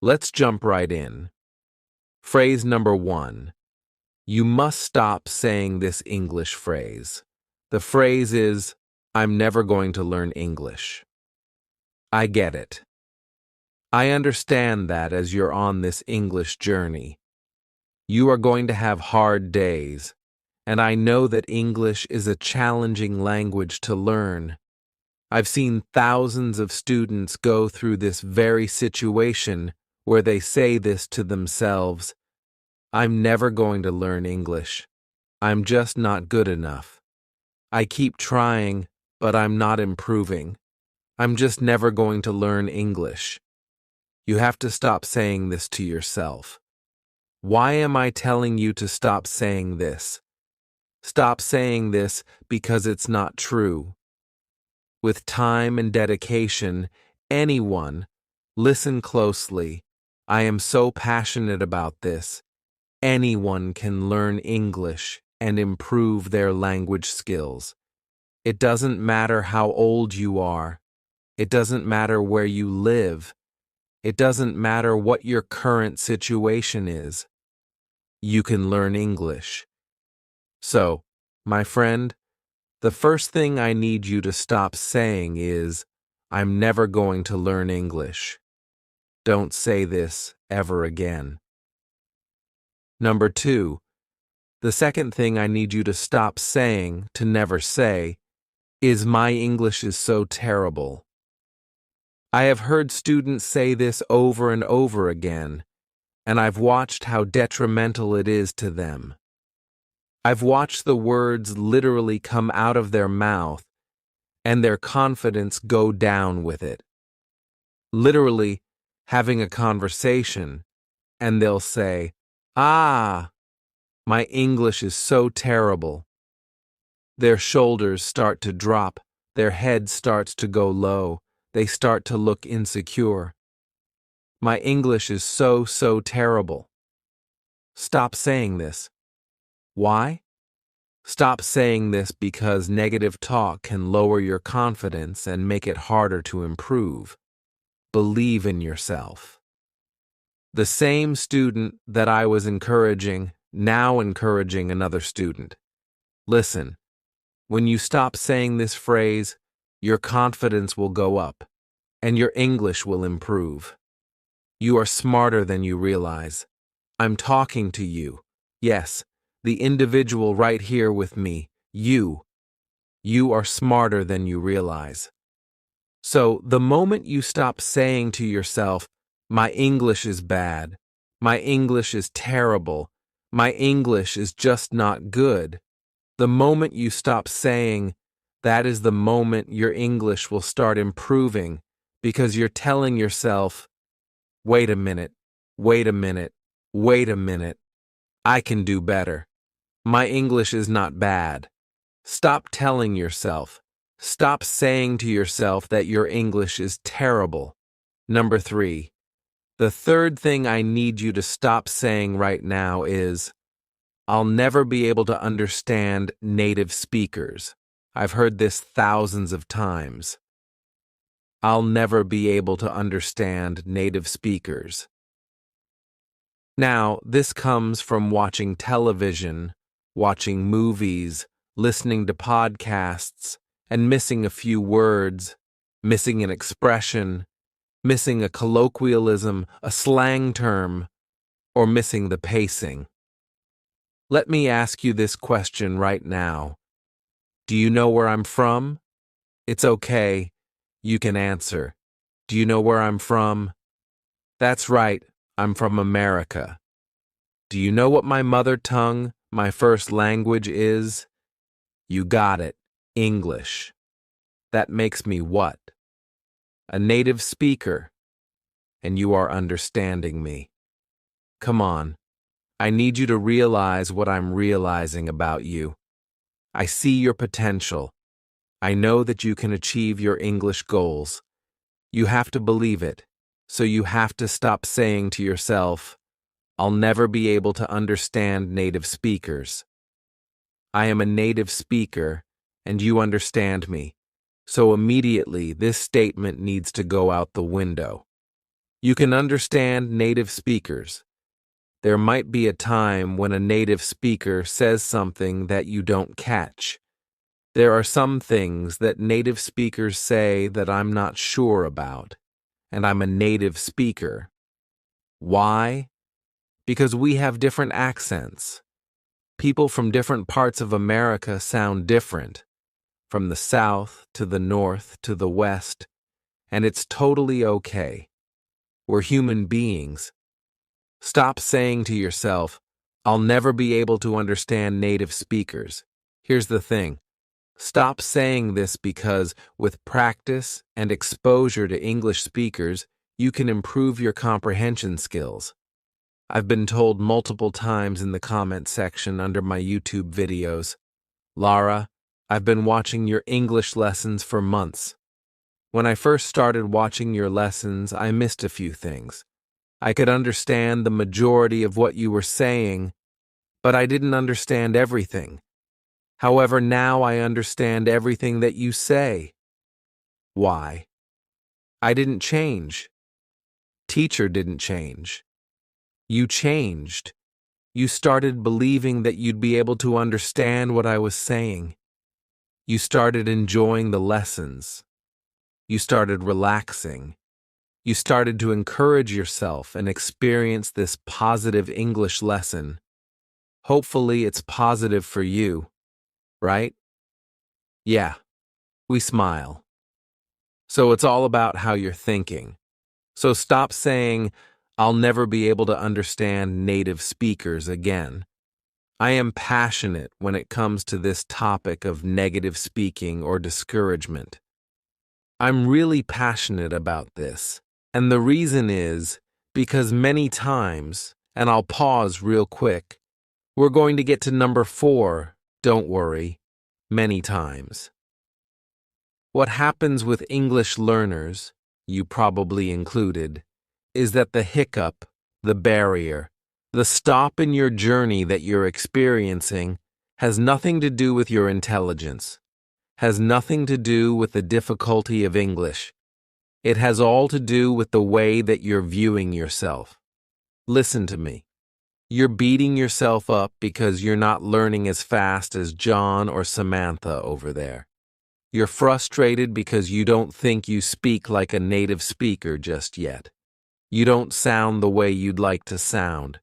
Let's jump right in. Phrase number 1. You must stop saying this English phrase. The phrase is, I'm never going to learn English. I get it. I understand that as you're on this English journey. You are going to have hard days, and I know that English is a challenging language to learn. I've seen thousands of students go through this very situation where they say this to themselves, I'm never going to learn English. I'm just not good enough. I keep trying, but I'm not improving. I'm just never going to learn English. You have to stop saying this to yourself. Why am I telling you to stop saying this? Stop saying this because it's not true. With time and dedication, anyone, listen closely, I am so passionate about this. Anyone can learn English and improve their language skills. It doesn't matter how old you are. It doesn't matter where you live. It doesn't matter what your current situation is. You can learn English. So, my friend, the first thing I need you to stop saying is, I'm never going to learn English. Don't say this ever again. Number 2, the second thing I need you to stop saying, to never say, is my English is so terrible. I have heard students say this over and over again, and I've watched how detrimental it is to them. I've watched the words literally come out of their mouth and their confidence go down with it. Literally having a conversation, and they'll say, my English is so terrible. Their shoulders start to drop, their head starts to go low, they start to look insecure. My English is so terrible. Stop saying this. Why? Stop saying this because negative talk can lower your confidence and make it harder to improve. Believe in yourself. The same student that I was encouraging, now encouraging another student. Listen, when you stop saying this phrase, your confidence will go up, and your English will improve. You are smarter than you realize. I'm talking to you. Yes, the individual right here with me, you. You are smarter than you realize. So, the moment you stop saying to yourself, my English is bad, my English is terrible, my English is just not good, the moment you stop saying, that is the moment your English will start improving, because you're telling yourself, wait a minute, wait a minute, wait a minute, I can do better. My English is not bad. Stop telling yourself. Stop saying to yourself that your English is terrible. Number 3. The third thing I need you to stop saying right now is, I'll never be able to understand native speakers. I've heard this thousands of times. I'll never be able to understand native speakers. Now, this comes from watching television, watching movies, listening to podcasts, and missing a few words, missing an expression, missing a colloquialism, a slang term, or missing the pacing. Let me ask you this question right now. Do you know where I'm from? It's okay. You can answer. Do you know where I'm from? That's right. I'm from America. Do you know what my mother tongue, my first language is? You got it. English. That makes me what? A native speaker. And you are understanding me. Come on. I need you to realize what I'm realizing about you. I see your potential. I know that you can achieve your English goals. You have to believe it, so you have to stop saying to yourself, I'll never be able to understand native speakers. I am a native speaker, and you understand me, so immediately this statement needs to go out the window. You can understand native speakers. There might be a time when a native speaker says something that you don't catch. There are some things that native speakers say that I'm not sure about, and I'm a native speaker. Why? Because we have different accents. People from different parts of America sound different, from the South to the North to the West, and it's totally okay. We're human beings. Stop saying to yourself, I'll never be able to understand native speakers. Here's the thing. Stop saying this because with practice and exposure to English speakers, you can improve your comprehension skills. I've been told multiple times in the comment section under my YouTube videos, Lara, I've been watching your English lessons for months. When I first started watching your lessons, I missed a few things. I could understand the majority of what you were saying, but I didn't understand everything. However, now I understand everything that you say. Why? I didn't change. Teacher didn't change. You changed. You started believing that you'd be able to understand what I was saying. You started enjoying the lessons. You started relaxing. You started to encourage yourself and experience this positive English lesson. Hopefully it's positive for you, right? Yeah, we smile. So it's all about how you're thinking. So stop saying, I'll never be able to understand native speakers again. I am passionate when it comes to this topic of negative speaking or discouragement. I'm really passionate about this, and the reason is because many times, and I'll pause real quick, we're going to get to number 4, don't worry, many times. What happens with English learners, you probably included, is that the hiccup, the barrier, the stop in your journey that you're experiencing has nothing to do with your intelligence, has nothing to do with the difficulty of English. It has all to do with the way that you're viewing yourself. Listen to me. You're beating yourself up because you're not learning as fast as John or Samantha over there. You're frustrated because you don't think you speak like a native speaker just yet. You don't sound the way you'd like to sound.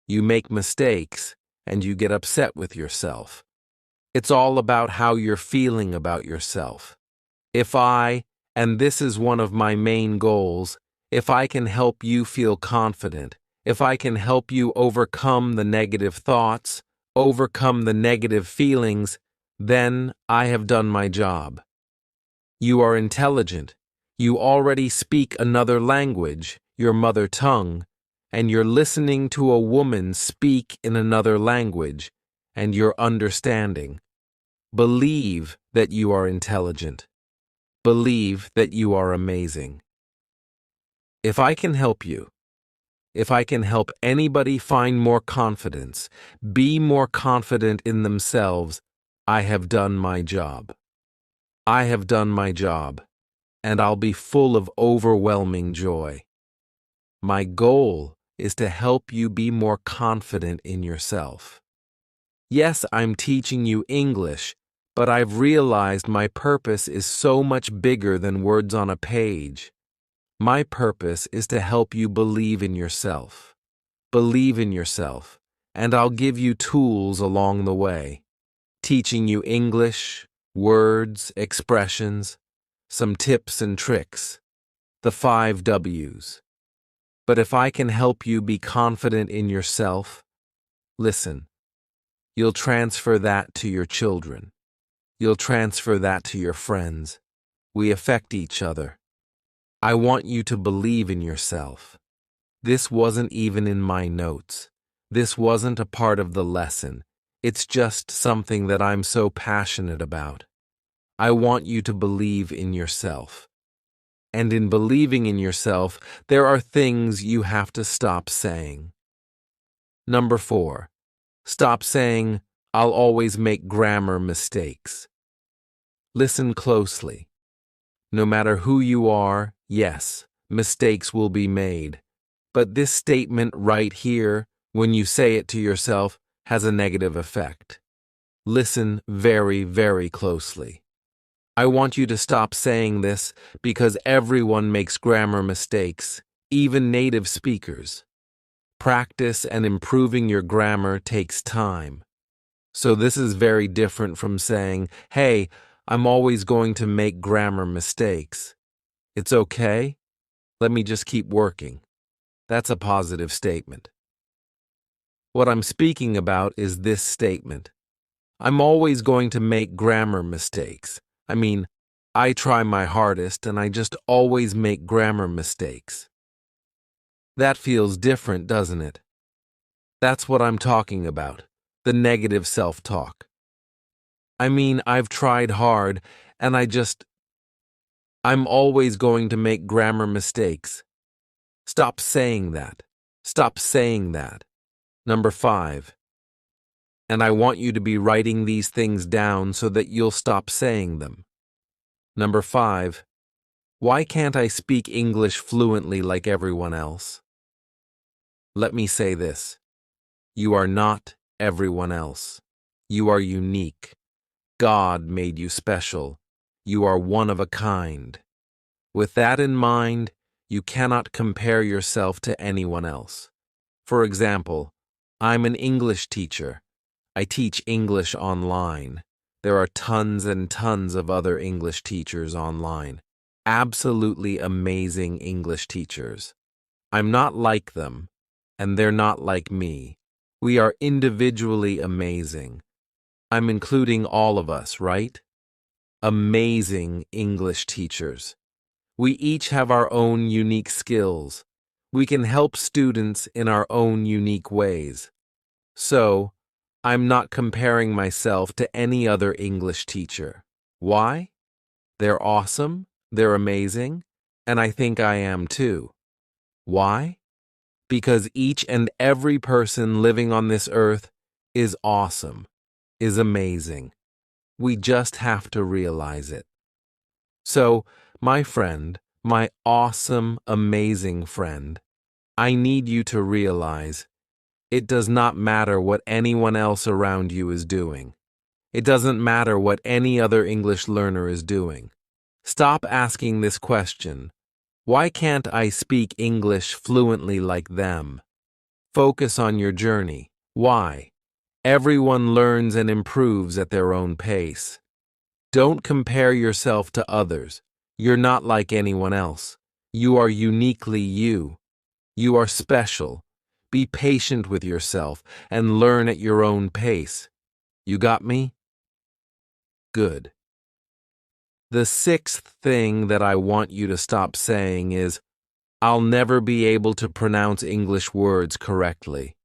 You make mistakes, and you get upset with yourself. It's all about how you're feeling about yourself. And this is one of my main goals, if I can help you feel confident, if I can help you overcome the negative thoughts, overcome the negative feelings, then I have done my job. You are intelligent. You already speak another language, your mother tongue, and you're listening to a woman speak in another language, and you're understanding. Believe that you are intelligent. Believe that you are amazing. If I can help you, if I can help anybody find more confidence, be more confident in themselves, I have done my job. I have done my job, and I'll be full of overwhelming joy. My goal is to help you be more confident in yourself. Yes, I'm teaching you English, but I've realized my purpose is so much bigger than words on a page. My purpose is to help you believe in yourself. Believe in yourself, and I'll give you tools along the way. Teaching you English, words, expressions, some tips and tricks, the 5 W's. But if I can help you be confident in yourself, listen, you'll transfer that to your children. You'll transfer that to your friends. We affect each other. I want you to believe in yourself. This wasn't even in my notes. This wasn't a part of the lesson. It's just something that I'm so passionate about. I want you to believe in yourself. And in believing in yourself, there are things you have to stop saying. Number 4, stop saying, I'll always make grammar mistakes. Listen closely. No matter who you are, yes, mistakes will be made. But this statement right here, when you say it to yourself, has a negative effect. Listen very, very closely. I want you to stop saying this because everyone makes grammar mistakes, even native speakers. Practice and improving your grammar takes time. So this is very different from saying, hey, I'm always going to make grammar mistakes. It's okay. Let me just keep working. That's a positive statement. What I'm speaking about is this statement. I'm always going to make grammar mistakes. I try my hardest and I just always make grammar mistakes. That feels different, doesn't it? That's what I'm talking about, the negative self-talk. I've tried hard and I'm always going to make grammar mistakes. Stop saying that. Stop saying that. Number 5. And I want you to be writing these things down so that you'll stop saying them. Number 5. Why can't I speak English fluently like everyone else? Let me say this. You are not everyone else. You are unique. God made you special. You are one of a kind. With that in mind, you cannot compare yourself to anyone else. For example, I'm an English teacher. I teach English online. There are tons and tons of other English teachers online. Absolutely amazing English teachers. I'm not like them, and they're not like me. We are individually amazing. I'm including all of us, right? Amazing English teachers. We each have our own unique skills. We can help students in our own unique ways. So, I'm not comparing myself to any other English teacher. Why? They're awesome, they're amazing, and I think I am too. Why? Because each and every person living on this earth is awesome, is amazing. We just have to realize it. So, my friend, my awesome, amazing friend, I need you to realize it does not matter what anyone else around you is doing. It doesn't matter what any other English learner is doing. Stop asking this question. Why can't I speak English fluently like them? Focus on your journey. Why? Everyone learns and improves at their own pace. Don't compare yourself to others. You're not like anyone else. You are uniquely you. You are special. Be patient with yourself and learn at your own pace. You got me? Good. The 6th thing that I want you to stop saying is, I'll never be able to pronounce English words correctly.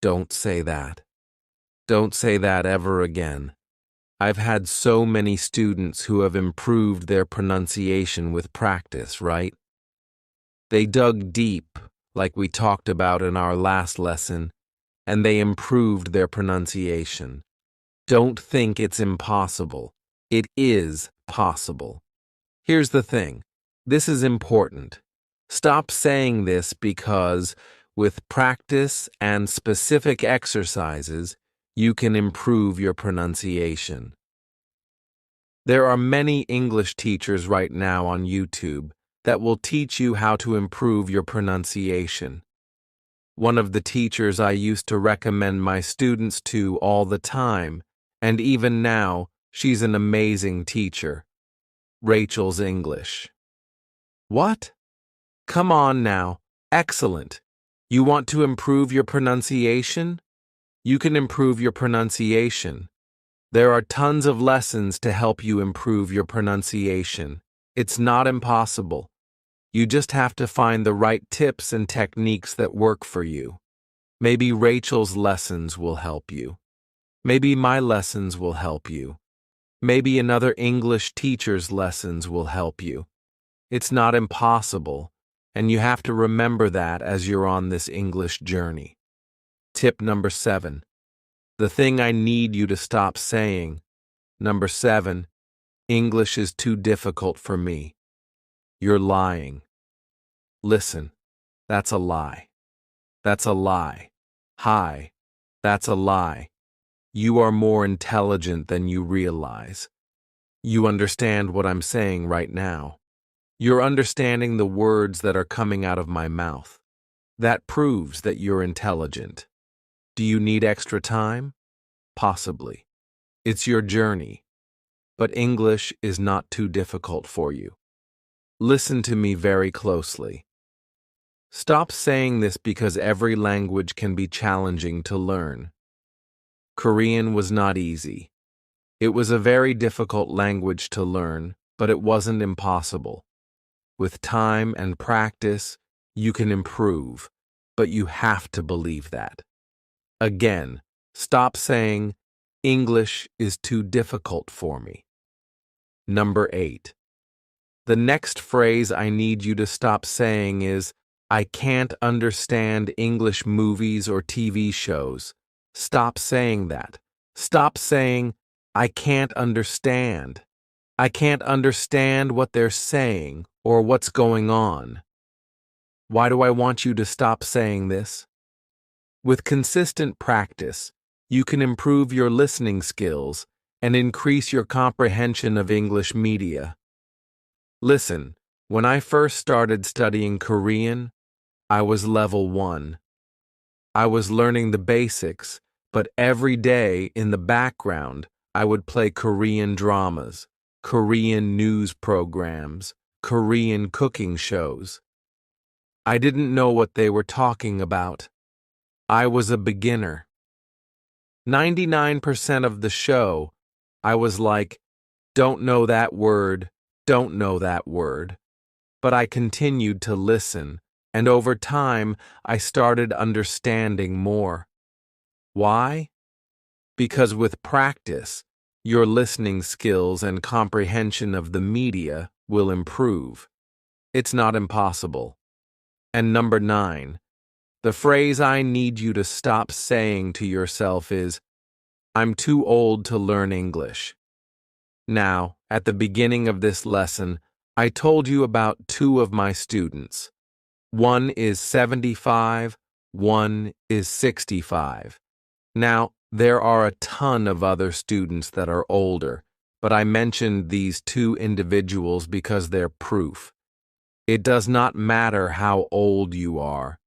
Don't say that. Don't say that ever again. I've had so many students who have improved their pronunciation with practice, right? They dug deep, like we talked about in our last lesson, and they improved their pronunciation. Don't think it's impossible. It is possible. Here's the thing. This is important. Stop saying this because, with practice and specific exercises, you can improve your pronunciation. There are many English teachers right now on YouTube that will teach you how to improve your pronunciation. One of the teachers I used to recommend my students to all the time, and even now, she's an amazing teacher. Rachel's English. What? Come on now. Excellent. You want to improve your pronunciation? You can improve your pronunciation. There are tons of lessons to help you improve your pronunciation. It's not impossible. You just have to find the right tips and techniques that work for you. Maybe Rachel's lessons will help you. Maybe my lessons will help you. Maybe another English teacher's lessons will help you. It's not impossible, and you have to remember that as you're on this English journey. Tip number 7. The thing I need you to stop saying. Number 7. English is too difficult for me. You're lying. Listen, that's a lie. That's a lie. Hi, that's a lie. You are more intelligent than you realize. You understand what I'm saying right now. You're understanding the words that are coming out of my mouth. That proves that you're intelligent. Do you need extra time? Possibly. It's your journey. But English is not too difficult for you. Listen to me very closely. Stop saying this because every language can be challenging to learn. Korean was not easy. It was a very difficult language to learn, but it wasn't impossible. With time and practice, you can improve, but you have to believe that. Again, stop saying, English is too difficult for me. Number 8. The next phrase I need you to stop saying is, I can't understand English movies or TV shows. Stop saying that. Stop saying, I can't understand. I can't understand what they're saying or what's going on. Why do I want you to stop saying this? With consistent practice, you can improve your listening skills and increase your comprehension of English media. Listen, when I first started studying Korean, I was level 1. I was learning the basics, but every day in the background, I would play Korean dramas, Korean news programs, Korean cooking shows. I didn't know what they were talking about. I was a beginner. 99% of the show, I was like, don't know that word, don't know that word. But I continued to listen, and over time, I started understanding more. Why? Because with practice, your listening skills and comprehension of the media will improve. It's not impossible. And number 9, the phrase I need you to stop saying to yourself is, I'm too old to learn English. Now, at the beginning of this lesson, I told you about 2 of my students. One is 75, one is 65. Now, there are a ton of other students that are older, but I mentioned these 2 individuals because they're proof. It does not matter how old you are.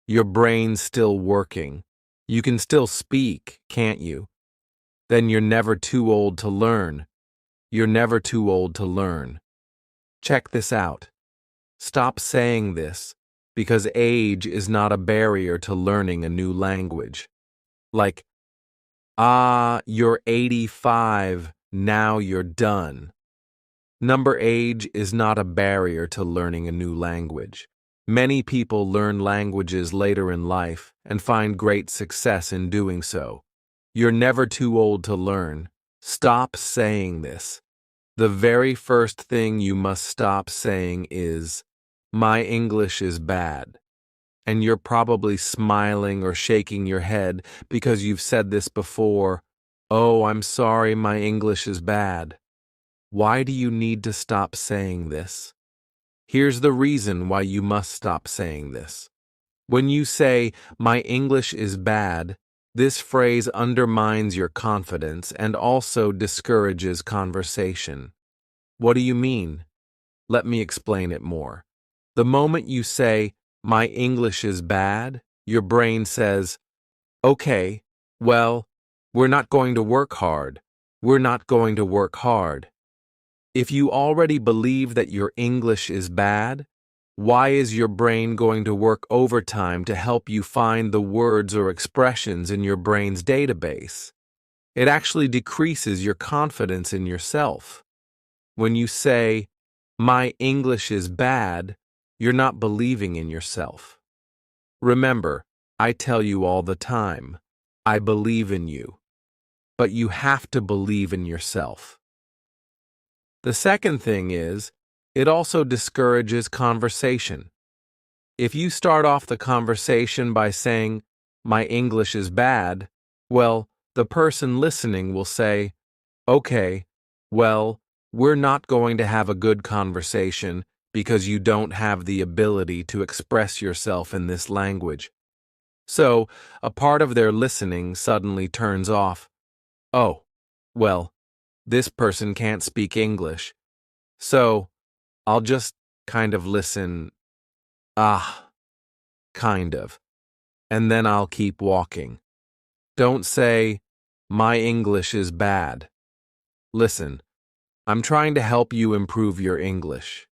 Your brain's still working. You can still speak, can't you? Then you're never too old to learn. You're never too old to learn. Check this out. Stop saying this, because age is not a barrier to learning a new language. Like, you're 85, now you're done. Number age is not a barrier to learning a new language. Many people learn languages later in life and find great success in doing so. You're never too old to learn. Stop saying this. The very first thing you must stop saying is, my English is bad. And you're probably smiling or shaking your head because you've said this before. Oh, I'm sorry, my English is bad. Why do you need to stop saying this? Here's the reason why you must stop saying this. When you say, my English is bad, this phrase undermines your confidence and also discourages conversation. What do you mean? Let me explain it more. The moment you say, my English is bad, your brain says, okay, well, we're not going to work hard. We're not going to work hard. If you already believe that your English is bad, why is your brain going to work overtime to help you find the words or expressions in your brain's database? It actually decreases your confidence in yourself. When you say, my English is bad, you're not believing in yourself. Remember, I tell you all the time, I believe in you. But you have to believe in yourself. The second thing is, it also discourages conversation. If you start off the conversation by saying, my English is bad, well, the person listening will say, okay, well, we're not going to have a good conversation because you don't have the ability to express yourself in this language. So, a part of their listening suddenly turns off. Oh, well, this person can't speak English, so I'll just kind of listen, kind of, and then I'll keep walking. Don't say, my English is bad. Listen, I'm trying to help you improve your English.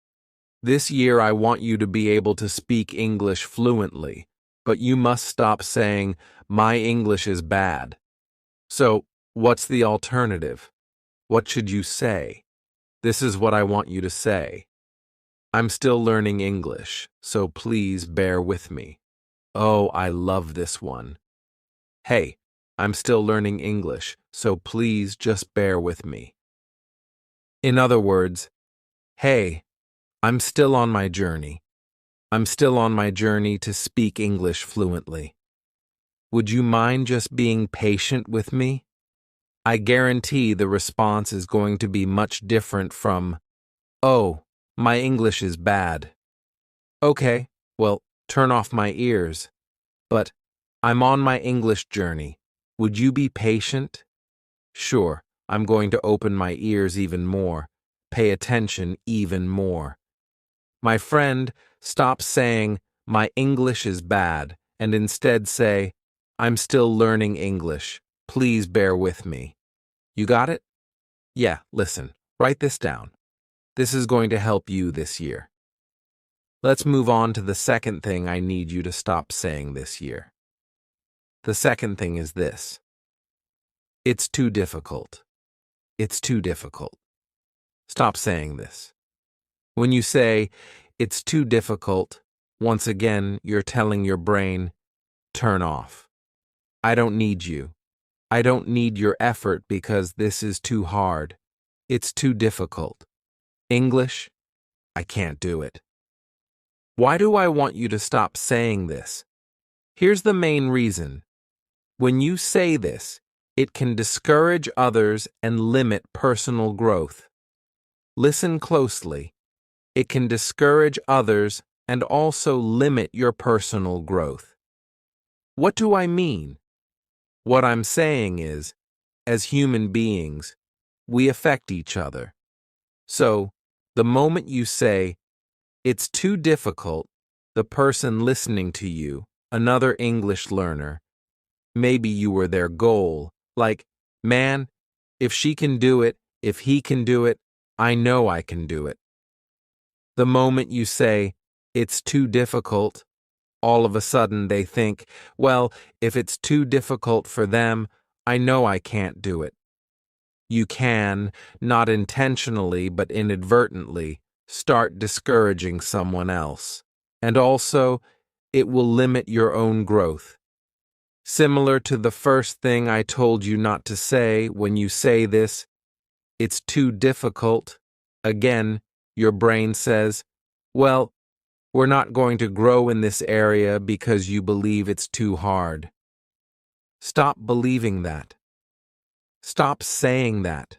This year I want you to be able to speak English fluently, but you must stop saying, my English is bad. So, what's the alternative? What should you say? This is what I want you to say. I'm still learning English, so please bear with me. Oh, I love this one. Hey, I'm still learning English, so please just bear with me. In other words, hey, I'm still on my journey. I'm still on my journey to speak English fluently. Would you mind just being patient with me? I guarantee the response is going to be much different from, oh, my English is bad. Okay, well, turn off my ears. But I'm on my English journey. Would you be patient? Sure, I'm going to open my ears even more, pay attention even more. My friend, stop saying, my English is bad, and instead say, I'm still learning English. Please bear with me. You got it? Yeah, listen, write this down. This is going to help you this year. Let's move on to the second thing I need you to stop saying this year. The second thing is this. It's too difficult. It's too difficult. Stop saying this. When you say, it's too difficult, once again, you're telling your brain, turn off. I don't need you. I don't need your effort because this is too hard. It's too difficult. English? I can't do it. Why do I want you to stop saying this? Here's the main reason. When you say this, it can discourage others and limit personal growth. Listen closely. It can discourage others and also limit your personal growth. What do I mean? What I'm saying is, as human beings, we affect each other. So, the moment you say, it's too difficult, the person listening to you, another English learner, maybe you were their goal, like, man, if she can do it, if he can do it, I know I can do it. The moment you say, it's too difficult, all of a sudden they think, well, if it's too difficult for them, I know I can't do it. You can, not intentionally but inadvertently, start discouraging someone else. And also, it will limit your own growth. Similar to the first thing I told you not to say when you say this, it's too difficult. Again, your brain says, well, we're not going to grow in this area because you believe it's too hard. Stop believing that. Stop saying that.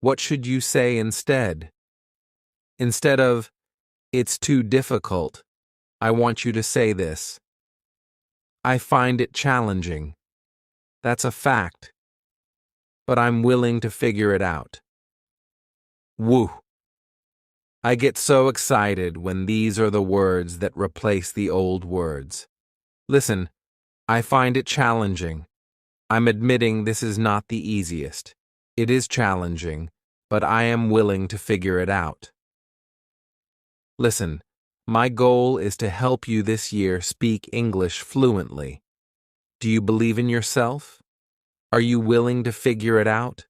What should you say instead? Instead of, it's too difficult, I want you to say this. I find it challenging. That's a fact. But I'm willing to figure it out. Woo! I get so excited when these are the words that replace the old words. Listen, I find it challenging. I'm admitting this is not the easiest. It is challenging, but I am willing to figure it out. Listen, my goal is to help you this year speak English fluently. Do you believe in yourself? Are you willing to figure it out?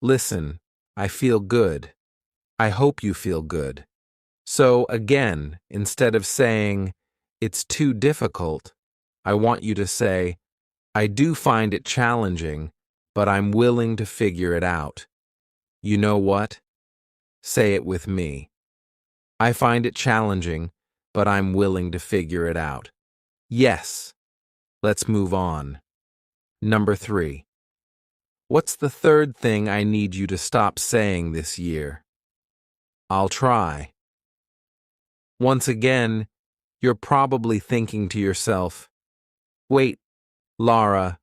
Listen, I feel good. I hope you feel good. So again, instead of saying, it's too difficult, I want you to say, I do find it challenging, but I'm willing to figure it out. You know what? Say it with me. I find it challenging, but I'm willing to figure it out. Yes. Let's move on. Number 3. What's the third thing I need you to stop saying this year? I'll try. Once again, you're probably thinking to yourself, wait, Laura,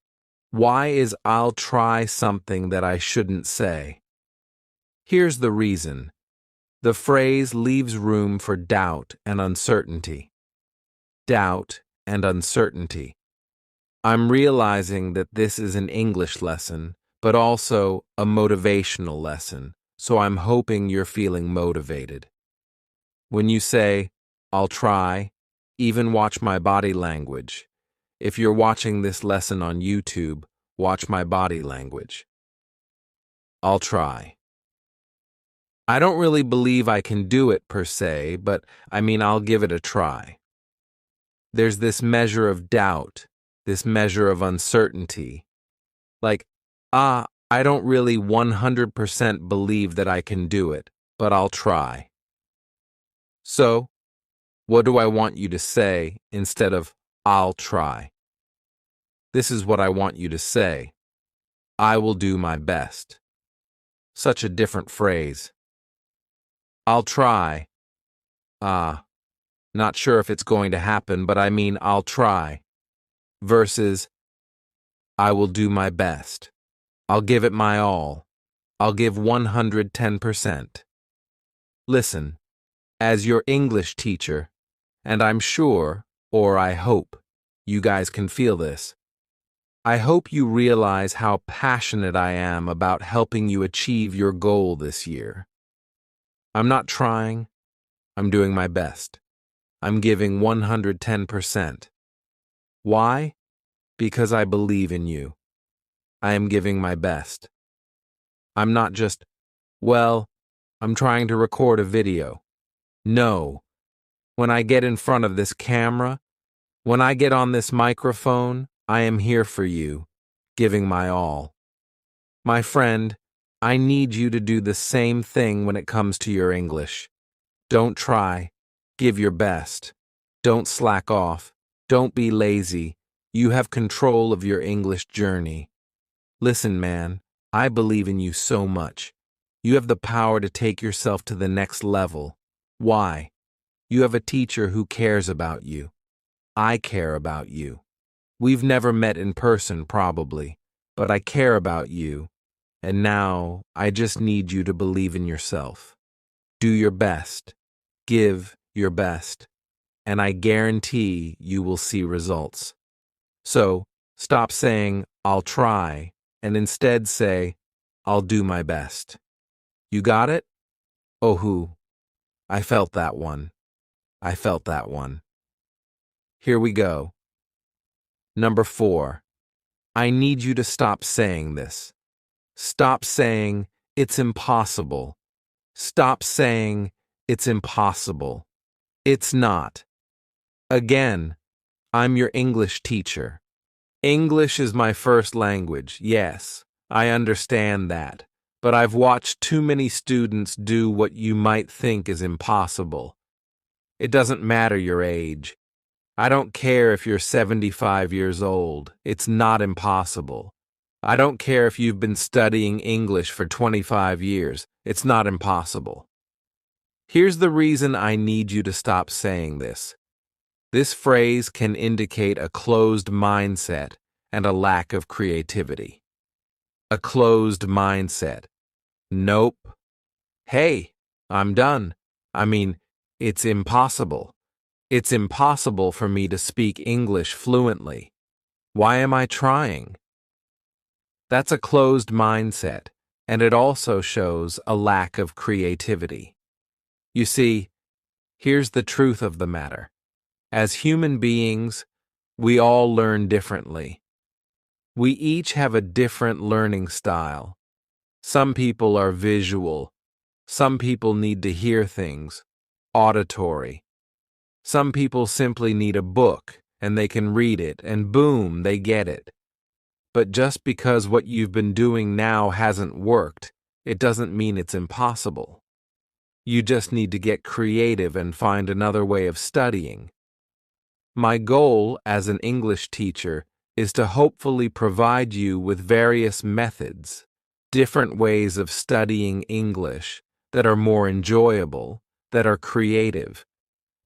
why is I'll try something that I shouldn't say? Here's the reason. The phrase leaves room for doubt and uncertainty. Doubt and uncertainty. I'm realizing that this is an English lesson, but also a motivational lesson, so I'm hoping you're feeling motivated. When you say, I'll try, even watch my body language. If you're watching this lesson on YouTube, watch my body language. I'll try. I don't really believe I can do it per se, but I'll give it a try. There's this measure of doubt, this measure of uncertainty. Like, I don't really 100% believe that I can do it, but I'll try. So, what do I want you to say instead of I'll try? This is what I want you to say. I will do my best. Such a different phrase. I'll try. Not sure if it's going to happen, but I'll try. Versus, I will do my best. I'll give it my all. I'll give 110%. Listen, as your English teacher, and I'm sure, or I hope, you guys can feel this. I hope you realize how passionate I am about helping you achieve your goal this year. I'm not trying. I'm doing my best. I'm giving 110%. Why? Because I believe in you. I am giving my best. I'm not just, I'm trying to record a video. No. When I get in front of this camera, when I get on this microphone, I am here for you, giving my all. My friend, I need you to do the same thing when it comes to your English. Don't try. Give your best. Don't slack off. Don't be lazy. You have control of your English journey. Listen, man, I believe in you so much. You have the power to take yourself to the next level. Why? You have a teacher who cares about you. I care about you. We've never met in person, probably, but I care about you, and now I just need you to believe in yourself. Do your best. Give your best. And I guarantee you will see results. So, stop saying, I'll try, and instead say, I'll do my best. You got it? Oh, I felt that one. I felt that one. Here we go. Number 4. I need you to stop saying this. Stop saying, it's impossible. Stop saying, it's impossible. It's not. Again, I'm your English teacher. English is my first language, yes, I understand that. But I've watched too many students do what you might think is impossible. It doesn't matter your age. I don't care if you're 75 years old. It's not impossible. I don't care if you've been studying English for 25 years. It's not impossible. Here's the reason I need you to stop saying this. This phrase can indicate a closed mindset and a lack of creativity. A closed mindset. Nope. Hey, I'm done. It's impossible. It's impossible for me to speak English fluently. Why am I trying? That's a closed mindset, and it also shows a lack of creativity. You see, here's the truth of the matter. As human beings, we all learn differently. We each have a different learning style. Some people are visual. Some people need to hear things, auditory. Some people simply need a book, and they can read it, and boom, they get it. But just because what you've been doing now hasn't worked, it doesn't mean it's impossible. You just need to get creative and find another way of studying. My goal as an English teacher is to hopefully provide you with various methods, different ways of studying English that are more enjoyable, that are creative,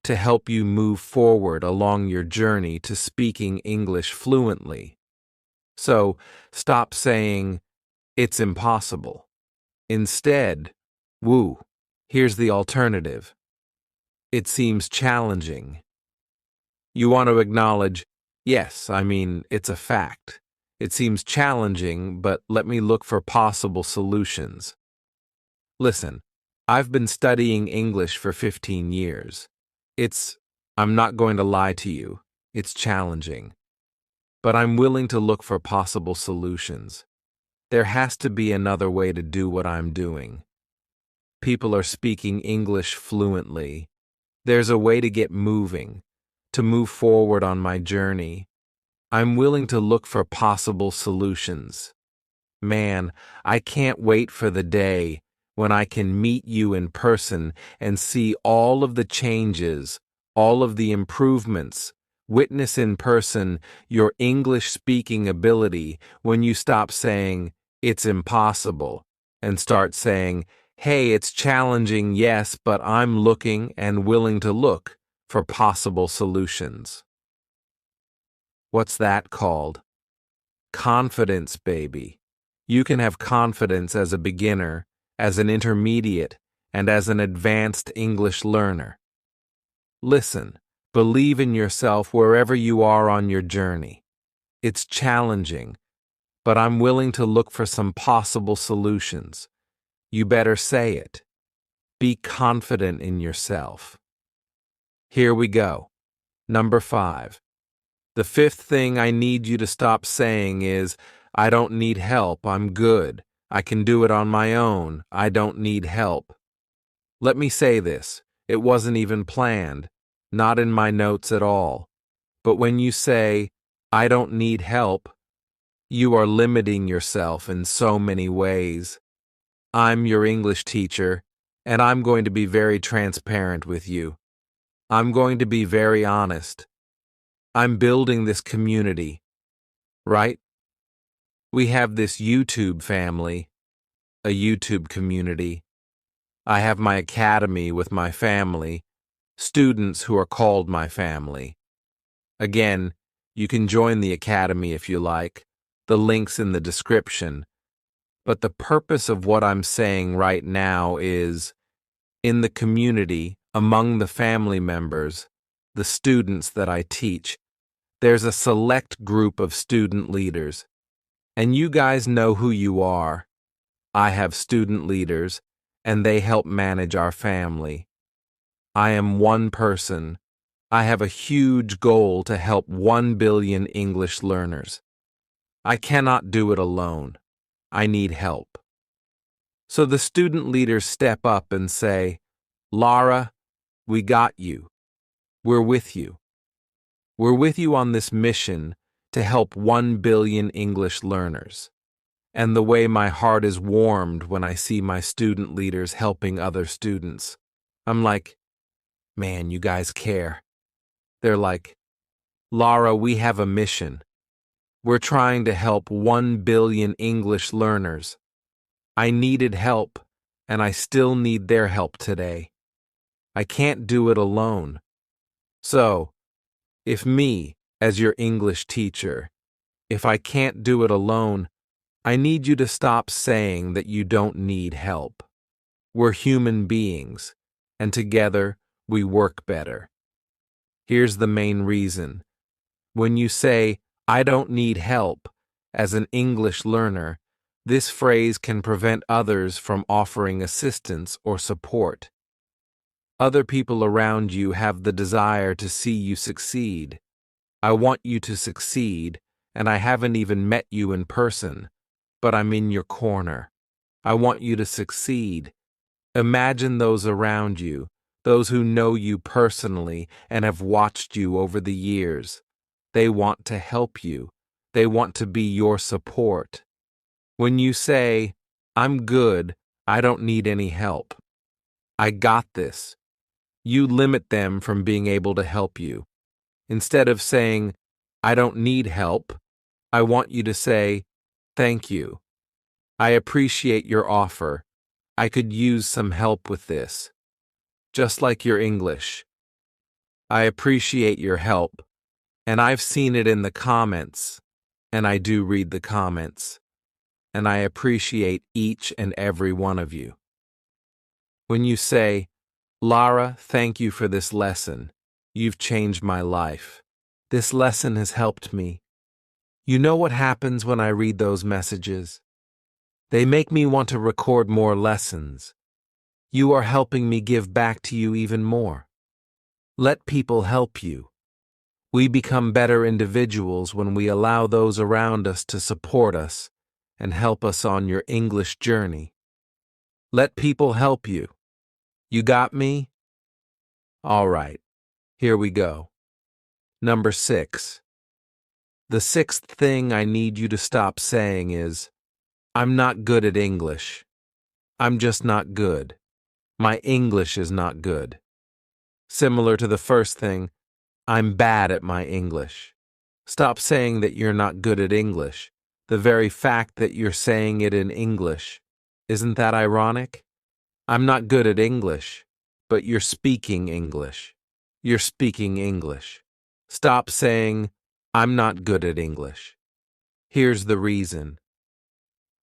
to help you move forward along your journey to speaking English fluently. So stop saying, "It's impossible." Instead, woo, here's the alternative. "It seems challenging." You want to acknowledge, yes, it's a fact. It seems challenging, but let me look for possible solutions. Listen, I've been studying English for 15 years. I'm not going to lie to you, it's challenging. But I'm willing to look for possible solutions. There has to be another way to do what I'm doing. People are speaking English fluently. There's a way to get moving, to move forward on my journey. I'm willing to look for possible solutions. Man, I can't wait for the day when I can meet you in person and see all of the changes, all of the improvements, witness in person your English speaking ability when you stop saying, "It's impossible," and start saying, "Hey, it's challenging, yes, but I'm looking and willing to look for possible solutions." What's that called? Confidence, baby. You can have confidence as a beginner, as an intermediate, and as an advanced English learner. Listen, believe in yourself wherever you are on your journey. It's challenging, but I'm willing to look for some possible solutions. You better say it. Be confident in yourself. Here we go. Number 5. The fifth thing I need you to stop saying is, "I don't need help, I'm good. I can do it on my own. I don't need help." Let me say this. It wasn't even planned, not in my notes at all. But when you say, "I don't need help," you are limiting yourself in so many ways. I'm your English teacher, and I'm going to be very transparent with you. I'm going to be very honest. I'm building this community, right? We have this YouTube family, a YouTube community. I have my academy with my family, students who are called my family. Again, you can join the academy if you like. The link's in the description. But the purpose of what I'm saying right now is, in the community, among the family members, the students that I teach, there's a select group of student leaders. And you guys know who you are. I have student leaders, and they help manage our family. I am one person. I have a huge goal to help 1 billion English learners. I cannot do it alone. I need help. So the student leaders step up and say, "Lara, we got you. We're with you. We're with you on this mission to help 1 billion English learners." And the way my heart is warmed when I see my student leaders helping other students. I'm like, man, you guys care. They're like, "Lara, we have a mission. We're trying to help 1 billion English learners. I needed help, and I still need their help today. I can't do it alone. So, if me, as your English teacher, if I can't do it alone, I need you to stop saying that you don't need help. We're human beings, and together we work better." Here's the main reason. When you say, "I don't need help," as an English learner, this phrase can prevent others from offering assistance or support. Other people around you have the desire to see you succeed. I want you to succeed, and I haven't even met you in person, but I'm in your corner. I want you to succeed. Imagine those around you, those who know you personally and have watched you over the years. They want to help you. They want to be your support. When you say, "I'm good, I don't need any help. I got this," you limit them from being able to help you. Instead of saying, "I don't need help," I want you to say, "Thank you. I appreciate your offer. I could use some help with this." Just like your English. I appreciate your help, and I've seen it in the comments, and I do read the comments, and I appreciate each and every one of you. When you say, Lara, thank you for this lesson. You've changed my life. This lesson has helped me. You know what happens when I read those messages? They make me want to record more lessons. You are helping me give back to you even more. Let people help you. We become better individuals when we allow those around us to support us and help us on your English journey. Let people help you. You got me? All right, here we go. Number 6. The 6th thing I need you to stop saying is, I'm not good at English. I'm just not good. My English is not good. Similar to the first thing, I'm bad at my English. Stop saying that you're not good at English. The very fact that you're saying it in English. Isn't that ironic? I'm not good at English, but you're speaking English. You're speaking English. Stop saying, I'm not good at English. Here's the reason.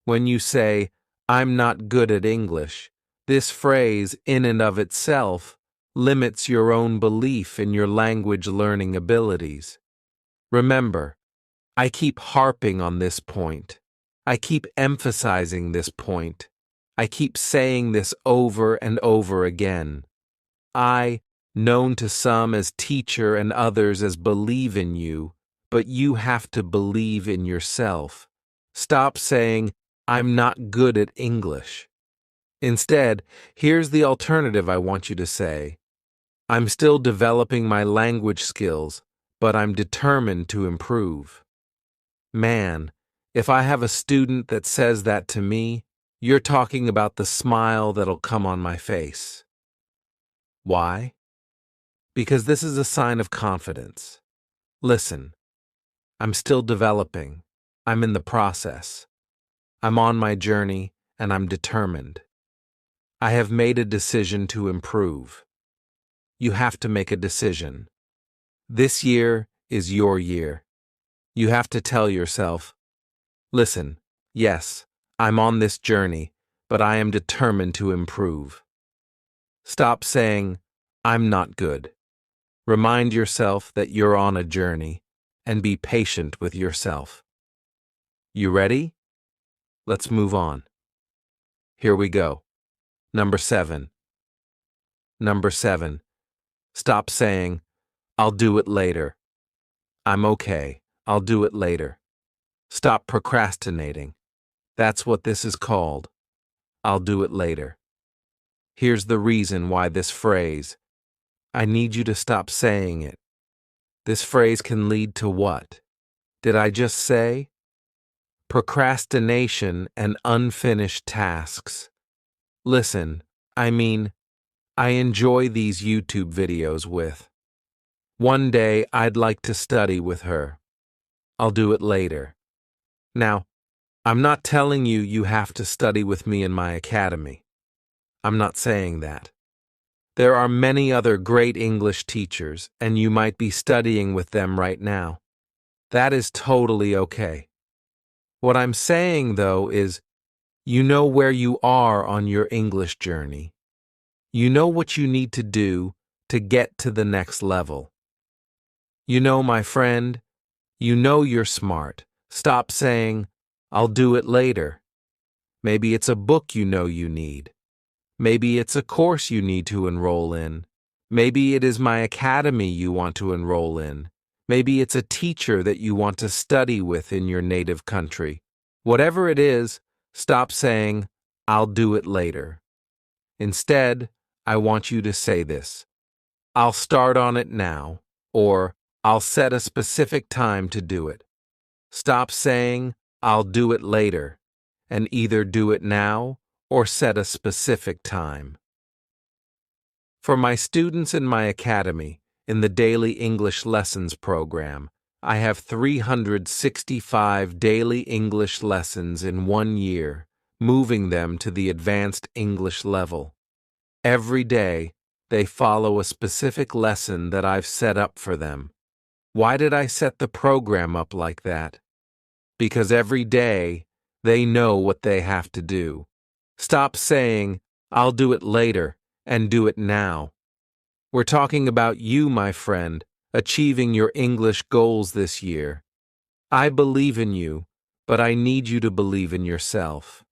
When you say, I'm not good at English, this phrase in and of itself limits your own belief in your language learning abilities. Remember, I keep harping on this point. I keep emphasizing this point. I keep saying this over and over again. I, known to some as teacher and others as believe in you, but you have to believe in yourself. Stop saying, I'm not good at English. Instead, here's the alternative I want you to say. I'm still developing my language skills, but I'm determined to improve. Man, if I have a student that says that to me, you're talking about the smile that'll come on my face. Why? Because this is a sign of confidence. Listen, I'm still developing. I'm in the process. I'm on my journey, and I'm determined. I have made a decision to improve. You have to make a decision. This year is your year. You have to tell yourself, listen, yes, I'm on this journey, but I am determined to improve. Stop saying, I'm not good. Remind yourself that you're on a journey, and be patient with yourself. You ready? Let's move on. Here we go. Number 7. Number 7. Stop saying, I'll do it later. I'm okay. I'll do it later. Stop procrastinating. That's what this is called. I'll do it later. Here's the reason why this phrase. I need you to stop saying it. This phrase can lead to what? Did I just say? Procrastination and unfinished tasks. Listen, I enjoy these YouTube videos with. One day I'd like to study with her. I'll do it later. Now, I'm not telling you you have to study with me in my academy. I'm not saying that. There are many other great English teachers, and you might be studying with them right now. That is totally okay. What I'm saying, though, is you know where you are on your English journey. You know what you need to do to get to the next level. You know, my friend, you know you're smart. Stop saying, I'll do it later. Maybe it's a book you know you need. Maybe it's a course you need to enroll in. Maybe it is my academy you want to enroll in. Maybe it's a teacher that you want to study with in your native country. Whatever it is, stop saying, I'll do it later. Instead, I want you to say this. I'll start on it now, or I'll set a specific time to do it. Stop saying, I'll do it later, and either do it now or set a specific time. For my students in my academy, in the Daily English Lessons program, I have 365 daily English lessons in 1 year, moving them to the advanced English level. Every day, They follow a specific lesson that I've set up for them. Why did I set the program up like that? Because every day they know what they have to do. Stop saying, "I'll do it later," and do it now. We're talking about you, my friend, achieving your English goals this year. I believe in you, but I need you to believe in yourself.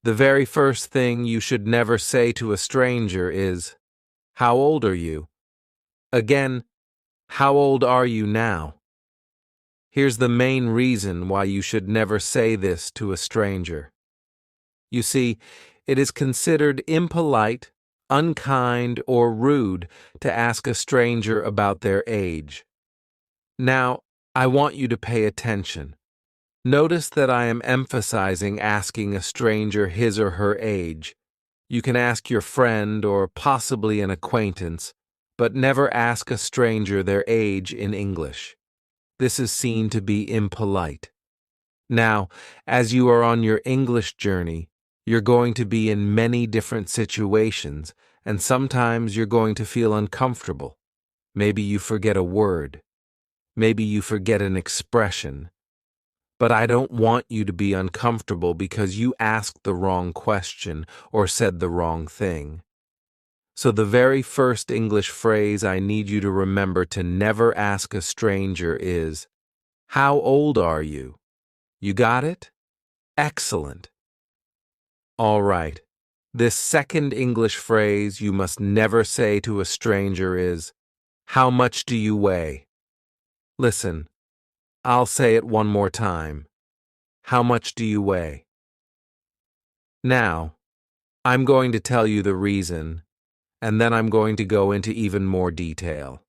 The very first thing you should never say to a stranger is, "How old are you?" Again, how old are you now? Here's the main reason why you should never say this to a stranger. You see, it is considered impolite, unkind, or rude to ask a stranger about their age. Now, I want you to pay attention. Notice that I am emphasizing asking a stranger his or her age. You can ask your friend or possibly an acquaintance, but never ask a stranger their age in English. This is seen to be impolite. Now, as you are on your English journey, you're going to be in many different situations, and sometimes you're going to feel uncomfortable. Maybe you forget a word. Maybe you forget an expression. But I don't want you to be uncomfortable because you asked the wrong question or said the wrong thing. So the very first English phrase I need you to remember to never ask a stranger is, "How old are you?" You got it? Excellent. All right. This second English phrase you must never say to a stranger is, "How much do you weigh?" Listen, I'll say it one more time. How much do you weigh? Now, I'm going to tell you the reason, and then I'm going to go into even more detail.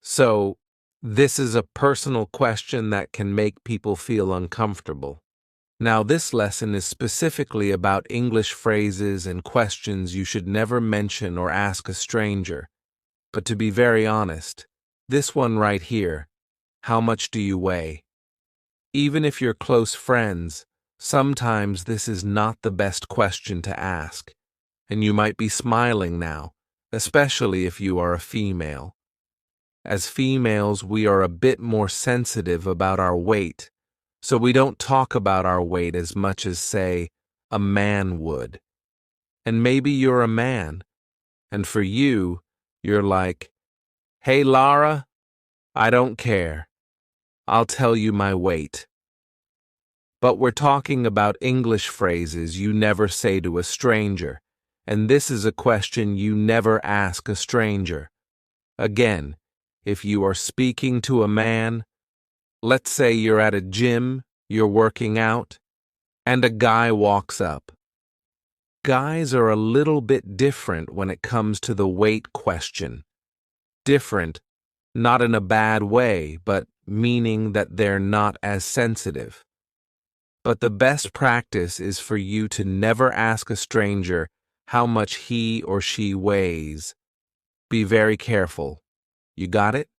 So, this is a personal question that can make people feel uncomfortable. Now, this lesson is specifically about English phrases and questions you should never mention or ask a stranger. But to be very honest, this one right here, how much do you weigh? Even if you're close friends, sometimes this is not the best question to ask. And you might be smiling now, especially if you are a female. As females, we are a bit more sensitive about our weight, so we don't talk about our weight as much as, say, a man would. And maybe you're a man, and for you, you're like, "Hey, Lara, I don't care. I'll tell you my weight." But we're talking about English phrases you never say to a stranger, and this is a question you never ask a stranger. Again, if you are speaking to a man, let's say you're at a gym, you're working out, and a guy walks up. Guys are a little bit different when it comes to the weight question. Different, not in a bad way, but meaning that they're not as sensitive. But the best practice is for you to never ask a stranger how much he or she weighs. Be very careful. You got it?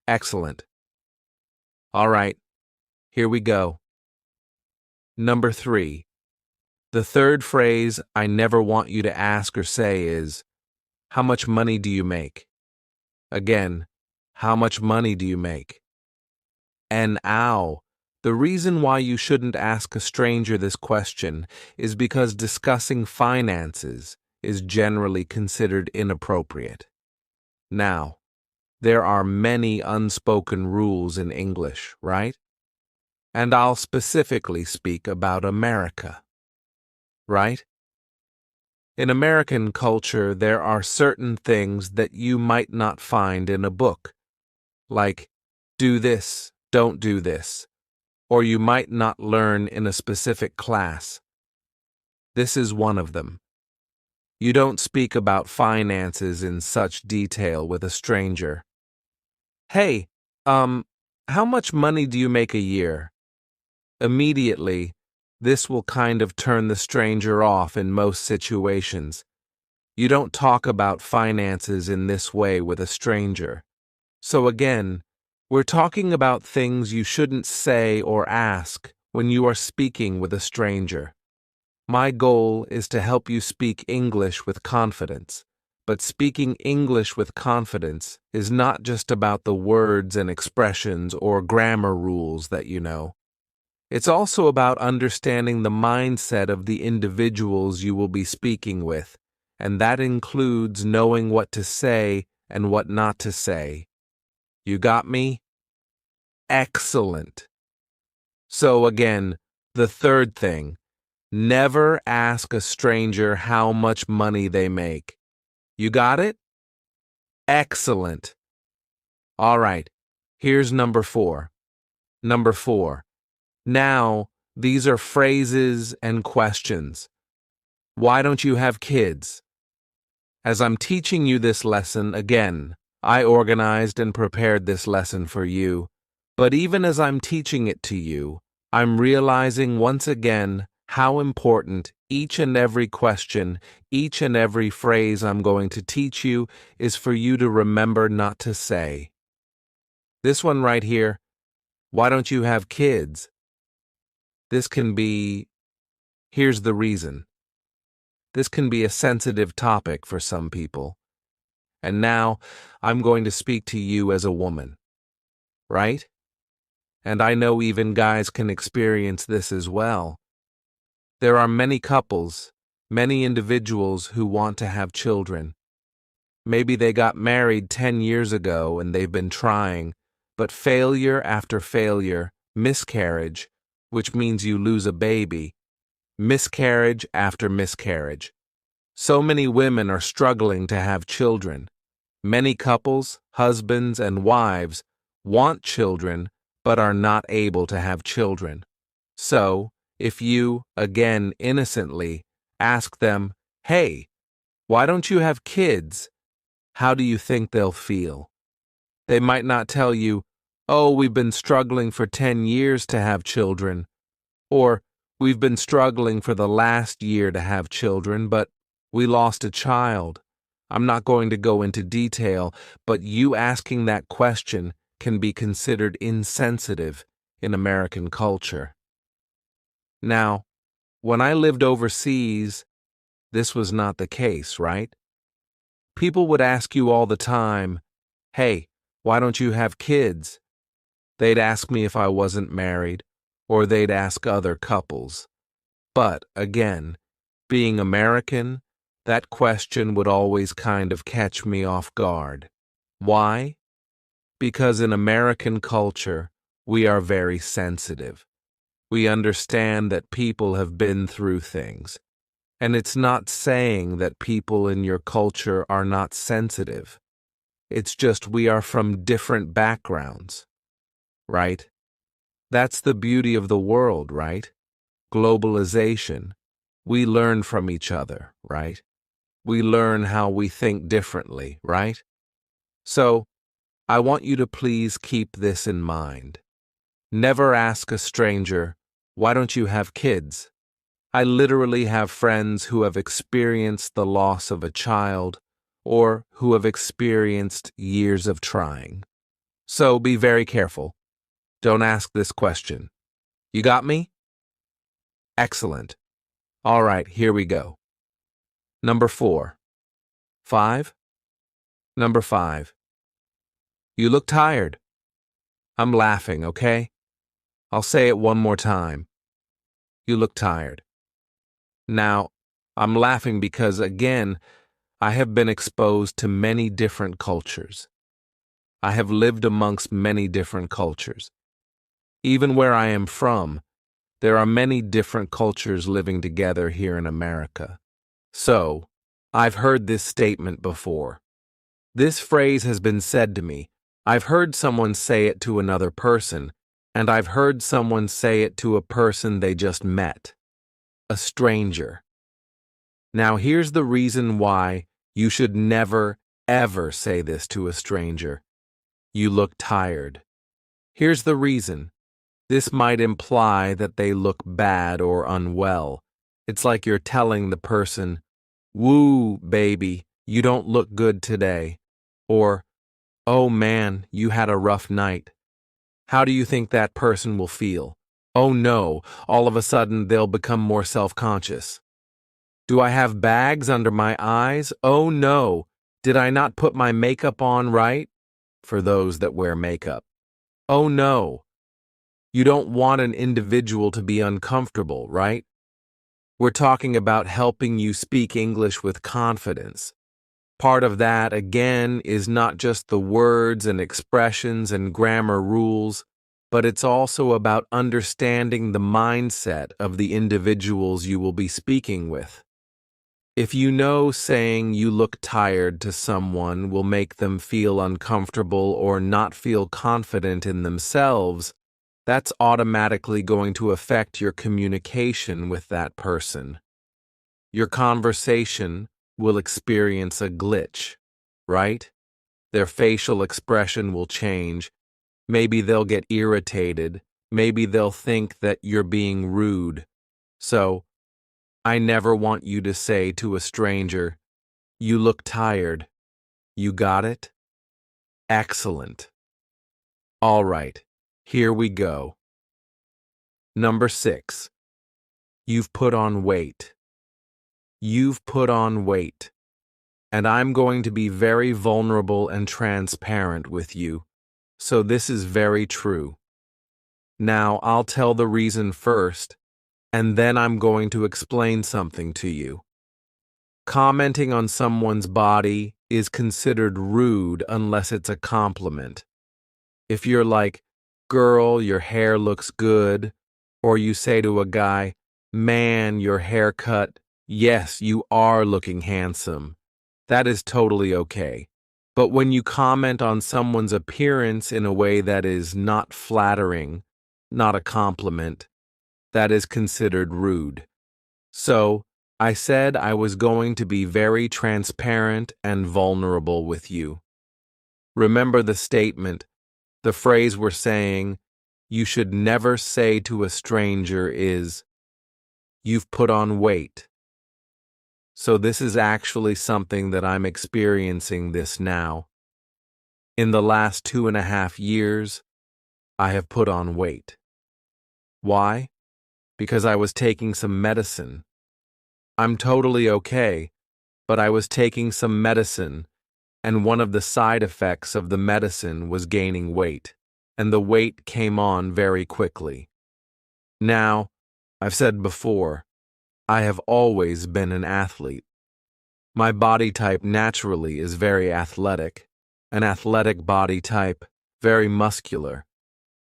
Excellent. All right, here we go. Number 3. The third phrase I never want you to ask or say is, "How much money do you make?" Again, how much money do you make? And ow, the reason why you shouldn't ask a stranger this question is because discussing finances is generally considered inappropriate. Now, there are many unspoken rules in English, right? And I'll specifically speak about America. Right? In American culture, there are certain things that you might not find in a book, like do this, don't do this, or you might not learn in a specific class. This is one of them. You don't speak about finances in such detail with a stranger. "Hey, how much money do you make a year?" Immediately, this will kind of turn the stranger off in most situations. You don't talk about finances in this way with a stranger. So again, we're talking about things you shouldn't say or ask when you are speaking with a stranger. My goal is to help you speak English with confidence. But speaking English with confidence is not just about the words and expressions or grammar rules that you know. It's also about understanding the mindset of the individuals you will be speaking with, and that includes knowing what to say and what not to say. You got me? Excellent. So again, the third thing, never ask a stranger how much money they make. You got it? Excellent. All right, here's number 4. Number 4. Now, these are phrases and questions. Why don't you have kids? As I'm teaching you this lesson, again, I organized and prepared this lesson for you. But even as I'm teaching it to you, I'm realizing once again how important each and every question, each and every phrase I'm going to teach you is for you to remember not to say. This one right here, why don't you have kids? This can be, here's the reason. This can be a sensitive topic for some people. And now I'm going to speak to you as a woman, right? And I know even guys can experience this as well. There are many couples, many individuals who want to have children. Maybe they got married 10 years ago and they've been trying, but failure after failure, miscarriage, which means you lose a baby, miscarriage after miscarriage. So many women are struggling to have children. Many couples, husbands and wives, want children but are not able to have children. So, if you, again innocently, ask them, "Hey, why don't you have kids?" how do you think they'll feel? They might not tell you, "Oh, we've been struggling for 10 years to have children," or "We've been struggling for the last year to have children, but we lost a child." I'm not going to go into detail, but you asking that question can be considered insensitive in American culture. Now, when I lived overseas, this was not the case, right? People would ask you all the time, "Hey, why don't you have kids?" They'd ask me if I wasn't married, or they'd ask other couples. But, again, being American, that question would always kind of catch me off guard. Why? Because in American culture, we are very sensitive. We understand that people have been through things. And it's not saying that people in your culture are not sensitive. It's just we are from different backgrounds, right? That's the beauty of the world, right? Globalization. We learn from each other, right? We learn how we think differently, right? So, I want you to please keep this in mind. Never ask a stranger, "Why don't you have kids?" I literally have friends who have experienced the loss of a child or who have experienced years of trying. So be very careful. Don't ask this question. You got me? Excellent. All right, here we go. Number 4. 5? Number 5. You look tired. I'm laughing, okay? I'll say it one more time. You look tired. Now, I'm laughing because, again, I have been exposed to many different cultures. I have lived amongst many different cultures. Even where I am from, there are many different cultures living together here in America. So, I've heard this statement before. This phrase has been said to me. I've heard someone say it to another person, and I've heard someone say it to a person they just met. A stranger. Now here's the reason why you should never, ever say this to a stranger. You look tired. Here's the reason. This might imply that they look bad or unwell. It's like you're telling the person, "Woo, baby, you don't look good today." Or, "Oh man, you had a rough night." How do you think that person will feel? Oh no, all of a sudden they'll become more self-conscious. Do I have bags under my eyes? Oh no, did I not put my makeup on right? For those that wear makeup. Oh no, you don't want an individual to be uncomfortable, right? We're talking about helping you speak English with confidence. Part of that, again, is not just the words and expressions and grammar rules, but it's also about understanding the mindset of the individuals you will be speaking with. If you know saying you look tired to someone will make them feel uncomfortable or not feel confident in themselves, that's automatically going to affect your communication with that person. Your conversation will experience a glitch, right? Their facial expression will change. Maybe they'll get irritated. Maybe they'll think that you're being rude. So, I never want you to say to a stranger, "You look tired." You got it? Excellent. All right, here we go. Number 6. You've put on weight. You've put on weight. And I'm going to be very vulnerable and transparent with you. So this is very true. Now, I'll tell the reason first, and then I'm going to explain something to you. Commenting on someone's body is considered rude unless it's a compliment. If you're like, "Girl, your hair looks good," or you say to a guy, "Man, your haircut, yes, you are looking handsome," that is totally okay. But when you comment on someone's appearance in a way that is not flattering, not a compliment, that is considered rude. So, I said I was going to be very transparent and vulnerable with you. Remember the statement, the phrase we're saying, you should never say to a stranger is, "You've put on weight." So this is actually something that I'm experiencing this now. In the last 2.5 years, I have put on weight. Why? Because I was taking some medicine. I'm totally okay, but I was taking some medicine, and one of the side effects of the medicine was gaining weight, and the weight came on very quickly. Now, I've said before, I have always been an athlete. My body type naturally is very athletic, an athletic body type, very muscular.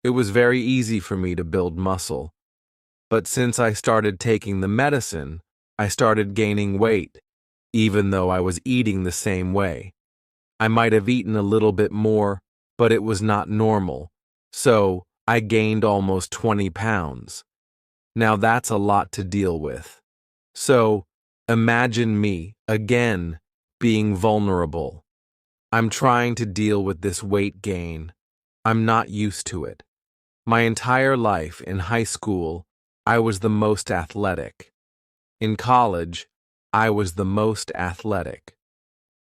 It was very easy for me to build muscle. But since I started taking the medicine, I started gaining weight, even though I was eating the same way. I might have eaten a little bit more, but it was not normal. So, I gained almost 20 pounds. Now that's a lot to deal with. So, imagine me, again, being vulnerable. I'm trying to deal with this weight gain. I'm not used to it. My entire life in high school, I was the most athletic. In college, I was the most athletic.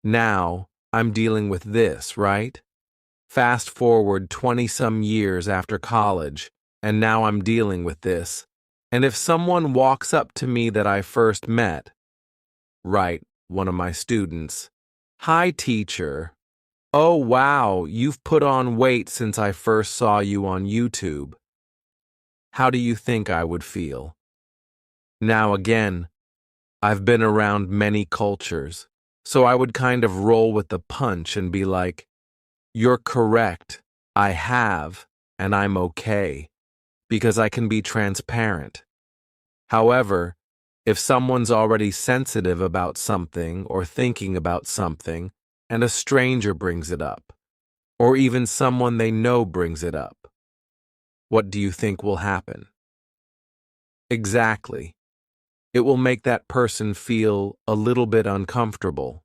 Now, I'm dealing with this, right? Fast forward 20-some years after college, and now I'm dealing with this. And if someone walks up to me that I first met, right, one of my students, "Hi, teacher. Oh, wow, you've put on weight since I first saw you on YouTube." How do you think I would feel? Now again, I've been around many cultures, so I would kind of roll with the punch and be like, "You're correct, I have, and I'm okay, because I can be transparent." However, if someone's already sensitive about something or thinking about something, and a stranger brings it up, or even someone they know brings it up, what do you think will happen? Exactly. It will make that person feel a little bit uncomfortable.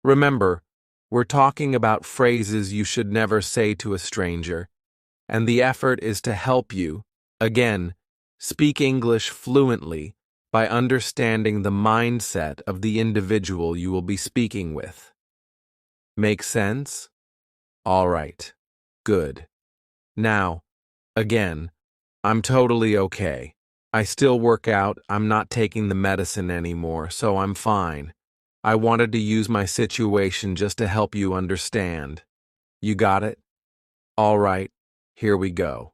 Remember, we're talking about phrases you should never say to a stranger, and the effort is to help you, again, speak English fluently by understanding the mindset of the individual you will be speaking with. Make sense? All right. Good. Now, again, I'm totally okay. I still work out, I'm not taking the medicine anymore, so I'm fine. I wanted to use my situation just to help you understand. You got it? All right, here we go.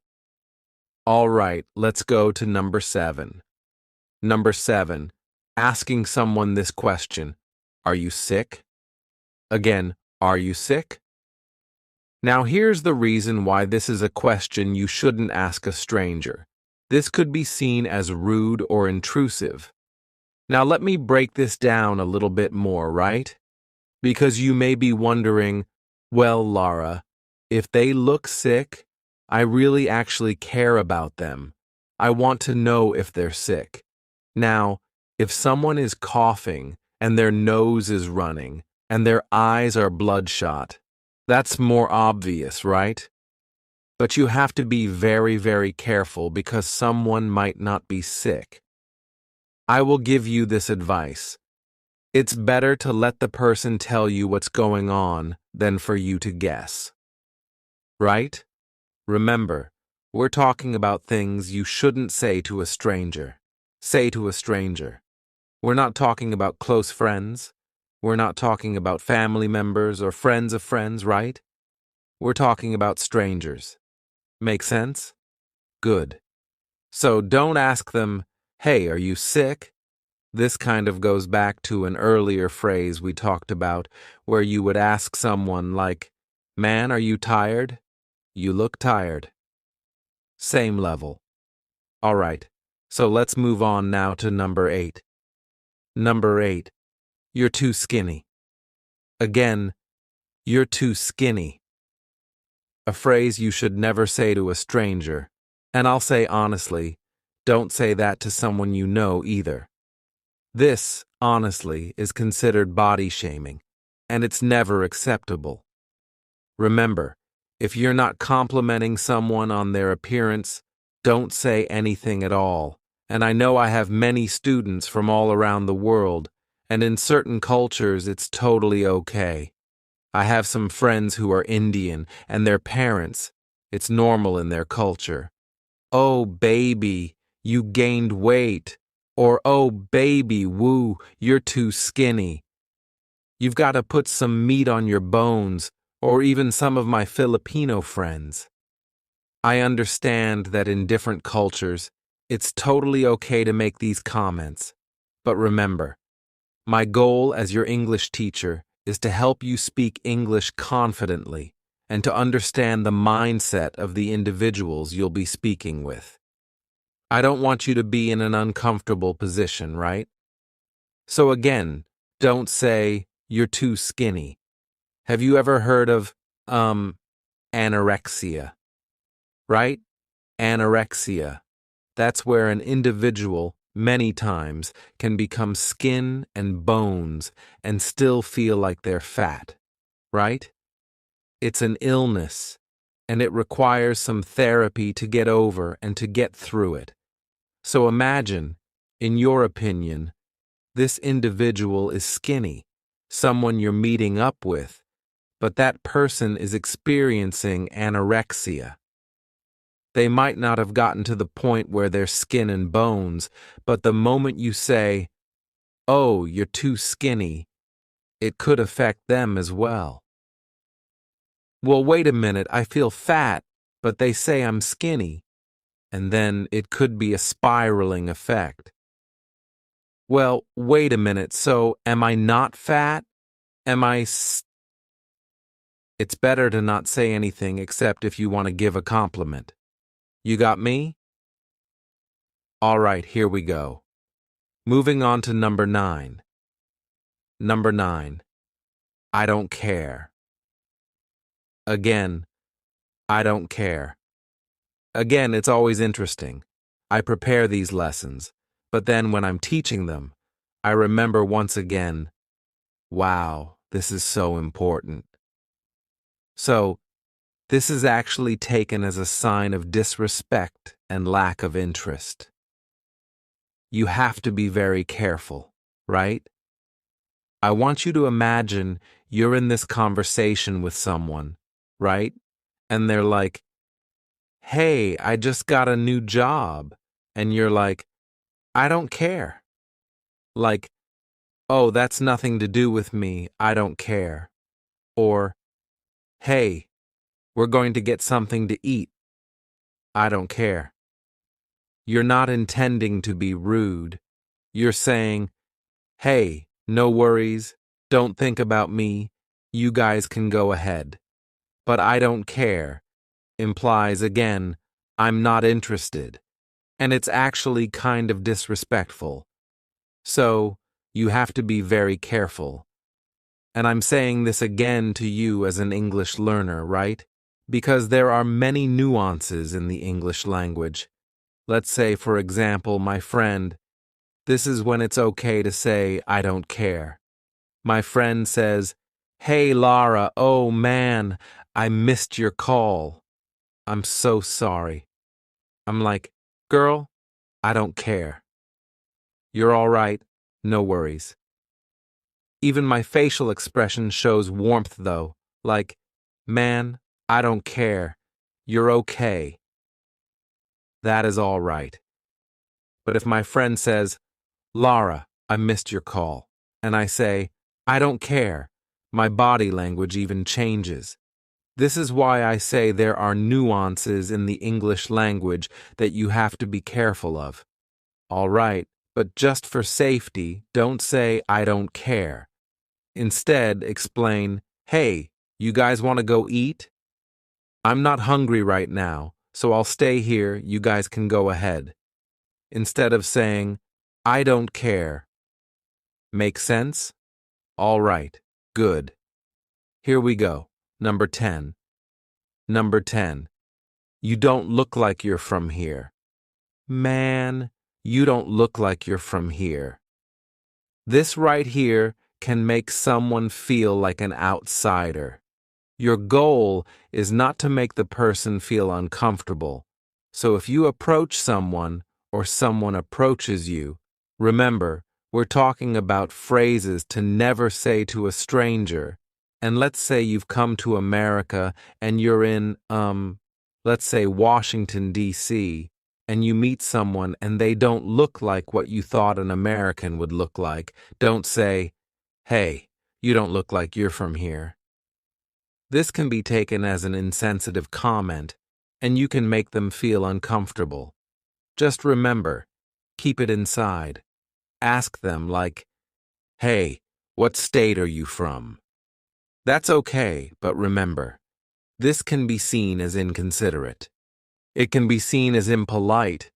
All right, let's go to number 7. Number 7, asking someone this question: are you sick? Again, are you sick? Now here's the reason why this is a question you shouldn't ask a stranger. This could be seen as rude or intrusive. Now let me break this down a little bit more, right? Because you may be wondering, well, Lara, if they look sick, I really actually care about them. I want to know if they're sick. Now, if someone is coughing and their nose is running and their eyes are bloodshot, that's more obvious, right? But you have to be very, very careful because someone might not be sick. I will give you this advice. It's better to let the person tell you what's going on than for you to guess. Right? Remember, we're talking about things you shouldn't say to a stranger. Say to a stranger. We're not talking about close friends. We're not talking about family members or friends of friends, right? We're talking about strangers. Make sense? Good. So don't ask them, hey, are you sick? This kind of goes back to an earlier phrase we talked about where you would ask someone like, man, are you tired? You look tired. Same level. All right, so let's move on now to number 8. Number 8, you're too skinny. Again, you're too skinny. A phrase you should never say to a stranger. And I'll say honestly, don't say that to someone you know either. This, honestly, is considered body shaming, and it's never acceptable. Remember, if you're not complimenting someone on their appearance, don't say anything at all. And I know I have many students from all around the world, and in certain cultures it's totally okay. I have some friends who are Indian, and their parents, it's normal in their culture. Oh, baby, you gained weight. Or, oh, baby, woo, you're too skinny. You've got to put some meat on your bones, or even some of my Filipino friends. I understand that in different cultures, it's totally okay to make these comments. But remember, my goal as your English teacher is to help you speak English confidently and to understand the mindset of the individuals you'll be speaking with. I don't want you to be in an uncomfortable position, right? So again, don't say, you're too skinny. Have you ever heard of, anorexia? Right? Anorexia. That's where an individual, many times, can become skin and bones and still feel like they're fat. Right? It's an illness, and it requires some therapy to get over and to get through it. So imagine, in your opinion, this individual is skinny, someone you're meeting up with, but that person is experiencing anorexia. They might not have gotten to the point where they're skin and bones, but the moment you say, oh, you're too skinny, it could affect them as well. Well, wait a minute, I feel fat, but they say I'm skinny. And then it could be a spiraling effect. Well, wait a minute, so am I not fat? It's better to not say anything except if you want to give a compliment. You got me? All right, here we go. Moving on to number 9. Number 9. I don't care. Again, I don't care. Again, it's always interesting. I prepare these lessons, but then when I'm teaching them, I remember once again, wow, this is so important. So, this is actually taken as a sign of disrespect and lack of interest. You have to be very careful, right? I want you to imagine you're in this conversation with someone, right? And they're like, hey, I just got a new job. And you're like, I don't care. Like, oh, that's nothing to do with me. I don't care. Or, hey, we're going to get something to eat. I don't care. You're not intending to be rude. You're saying, hey, no worries. Don't think about me. You guys can go ahead. But I don't care implies again, I'm not interested. And it's actually kind of disrespectful. So, you have to be very careful. And I'm saying this again to you as an English learner, right? Because there are many nuances in the English language. Let's say, for example, my friend, this is when it's okay to say, I don't care. My friend says, hey, Lara, oh man, I missed your call. I'm so sorry. I'm like, girl, I don't care. You're all right, no worries. Even my facial expression shows warmth, though, like, man, I don't care. You're okay. That is all right. But if my friend says, Lara, I missed your call, and I say, I don't care, my body language even changes. This is why I say there are nuances in the English language that you have to be careful of. All right, but just for safety, don't say, I don't care. Instead, explain, hey, you guys want to go eat? I'm not hungry right now, so I'll stay here, you guys can go ahead. Instead of saying, I don't care. Make sense? All right, good. Here we go. Number 10. Number 10. You don't look like you're from here. Man, you don't look like you're from here. This right here can make someone feel like an outsider. Your goal is not to make the person feel uncomfortable. So if you approach someone or someone approaches you, remember, we're talking about phrases to never say to a stranger. And let's say you've come to America and you're in, let's say Washington, D.C., and you meet someone and they don't look like what you thought an American would look like. Don't say, hey, you don't look like you're from here. This can be taken as an insensitive comment, and you can make them feel uncomfortable. Just remember, keep it inside. Ask them like, hey, what state are you from? That's okay, but remember, this can be seen as inconsiderate. It can be seen as impolite.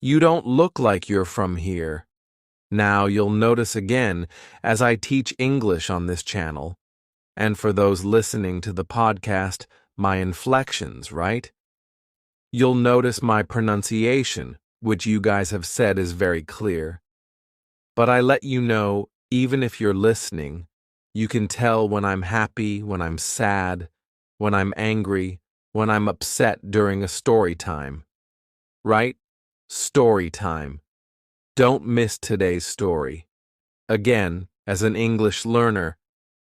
You don't look like you're from here. Now you'll notice again, as I teach English on this channel, and for those listening to the podcast, my inflections, right? You'll notice my pronunciation, which you guys have said is very clear. But I let you know, even if you're listening, you can tell when I'm happy, when I'm sad, when I'm angry, when I'm upset during a story time. Right? Story time. Don't miss today's story. Again, as an English learner,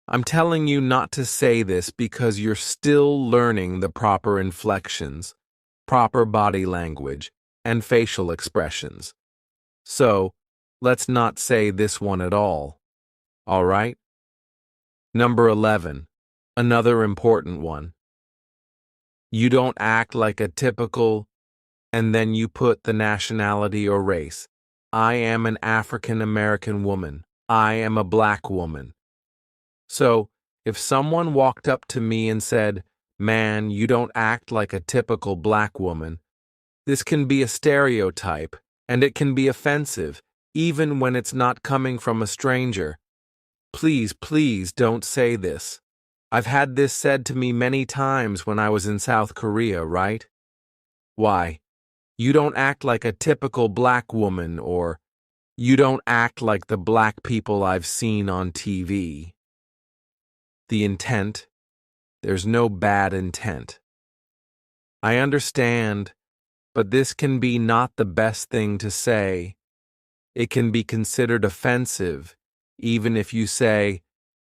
I'm telling you not to say this because you're still learning the proper inflections, proper body language, and facial expressions. So, let's not say this one at all. All right? Number 11. Another important one. You don't act like a typical, and then you put the nationality or race. I am an African American woman. I am a black woman. So, if someone walked up to me and said, man, you don't act like a typical black woman, this can be a stereotype, and it can be offensive, even when it's not coming from a stranger. Please, please don't say this. I've had this said to me many times when I was in South Korea, right? Why? You don't act like a typical black woman, or you don't act like the black people I've seen on TV. The intent, there's no bad intent. I understand, but this can be not the best thing to say. It can be considered offensive, even if you say,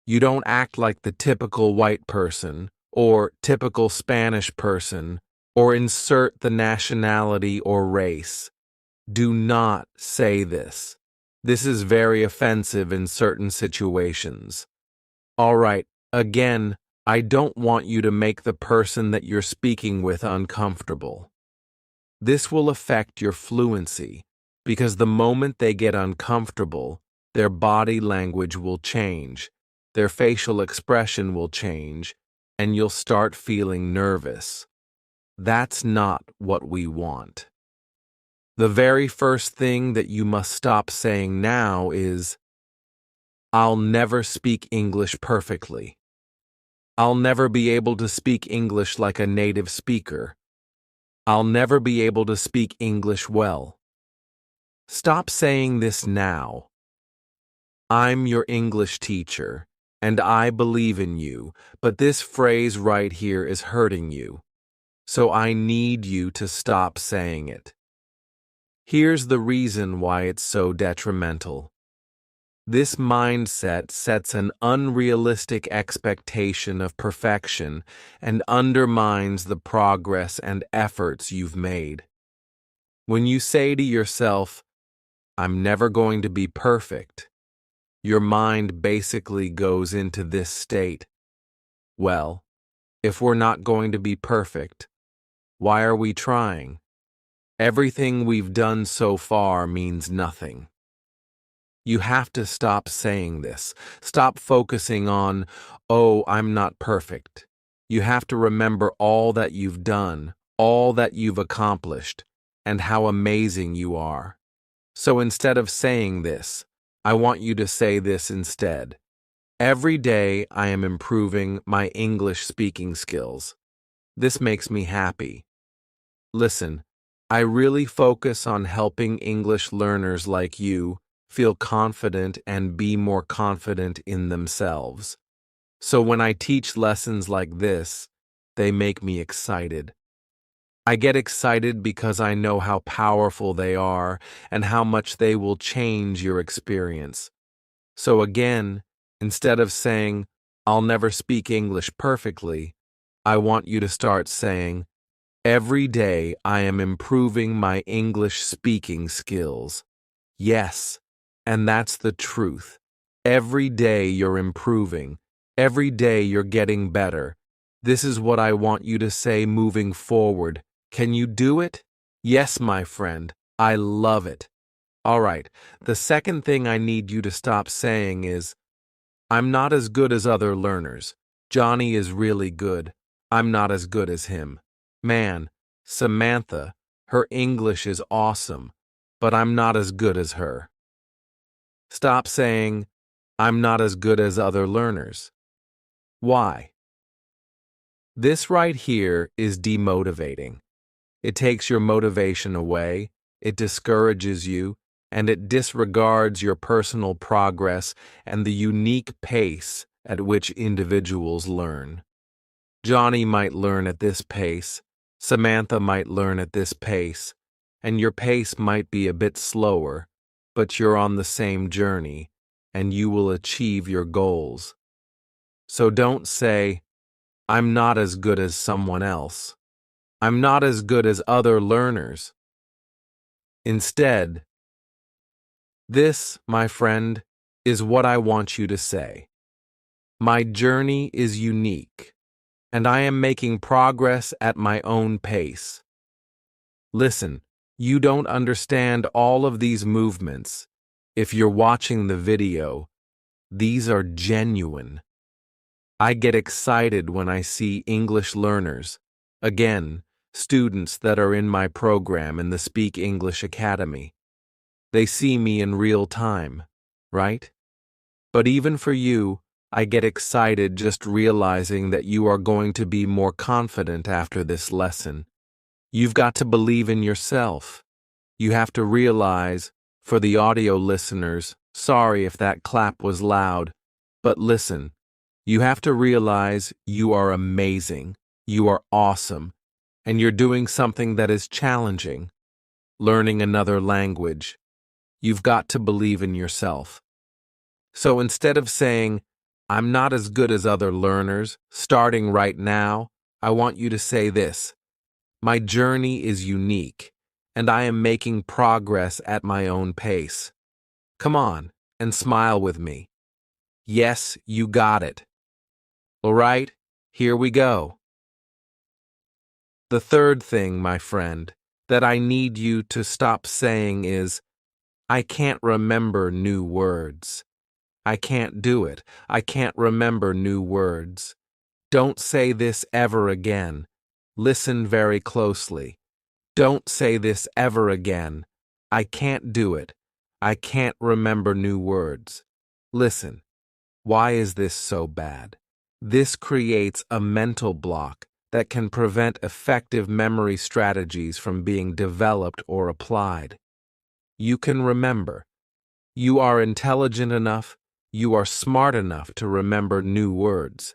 you don't act like the typical white person, or typical Spanish person, or insert the nationality or race. Do not say this. This is very offensive in certain situations. All right, again, I don't want you to make the person that you're speaking with uncomfortable. This will affect your fluency, because the moment they get uncomfortable, their body language will change, their facial expression will change, and you'll start feeling nervous. That's not what we want. The very first thing that you must stop saying now is, I'll never speak English perfectly. I'll never be able to speak English like a native speaker. I'll never be able to speak English well. Stop saying this now. I'm your English teacher, and I believe in you, but this phrase right here is hurting you. So I need you to stop saying it. Here's the reason why it's so detrimental. This mindset sets an unrealistic expectation of perfection and undermines the progress and efforts you've made. When you say to yourself, I'm never going to be perfect, your mind basically goes into this state. Well, if we're not going to be perfect, why are we trying? Everything we've done so far means nothing. You have to stop saying this. Stop focusing on, oh, I'm not perfect. You have to remember all that you've done, all that you've accomplished, and how amazing you are. So instead of saying this, I want you to say this instead. Every day I am improving my English speaking skills. This makes me happy. Listen, I really focus on helping English learners like you feel confident and be more confident in themselves. So when I teach lessons like this, they make me excited. I get excited because I know how powerful they are and how much they will change your experience. So again, instead of saying, I'll never speak English perfectly, I want you to start saying, every day I am improving my English speaking skills. Yes, and that's the truth. Every day you're improving. Every day you're getting better. This is what I want you to say moving forward. Can you do it? Yes, my friend. I love it. All right, the second thing I need you to stop saying is, I'm not as good as other learners. Johnny is really good. I'm not as good as him. Man, Samantha, her English is awesome, but I'm not as good as her. Stop saying, I'm not as good as other learners. Why? This right here is demotivating. It takes your motivation away, it discourages you, and it disregards your personal progress and the unique pace at which individuals learn. Johnny might learn at this pace, Samantha might learn at this pace, and your pace might be a bit slower, but you're on the same journey, and you will achieve your goals. So don't say, I'm not as good as someone else. I'm not as good as other learners. Instead, this, my friend, is what I want you to say. My journey is unique, and I am making progress at my own pace. Listen, you don't understand all of these movements. If you're watching the video, these are genuine. I get excited when I see English learners, again, students that are in my program in the Speak English Academy. They see me in real time, right? But even for you, I get excited just realizing that you are going to be more confident after this lesson. You've got to believe in yourself. You have to realize, for the audio listeners, sorry if that clap was loud, but listen, you have to realize you are amazing, you are awesome, and you're doing something that is challenging, learning another language. You've got to believe in yourself. So instead of saying, I'm not as good as other learners, starting right now, I want you to say this. My journey is unique, and I am making progress at my own pace. Come on, and smile with me. Yes, you got it. All right, here we go. The third thing, my friend, that I need you to stop saying is, I can't remember new words. I can't do it. I can't remember new words. Don't say this ever again. Listen very closely. Don't say this ever again. I can't do it. I can't remember new words. Listen, why is this so bad? This creates a mental block that can prevent effective memory strategies from being developed or applied. You can remember. You are intelligent enough, you are smart enough to remember new words.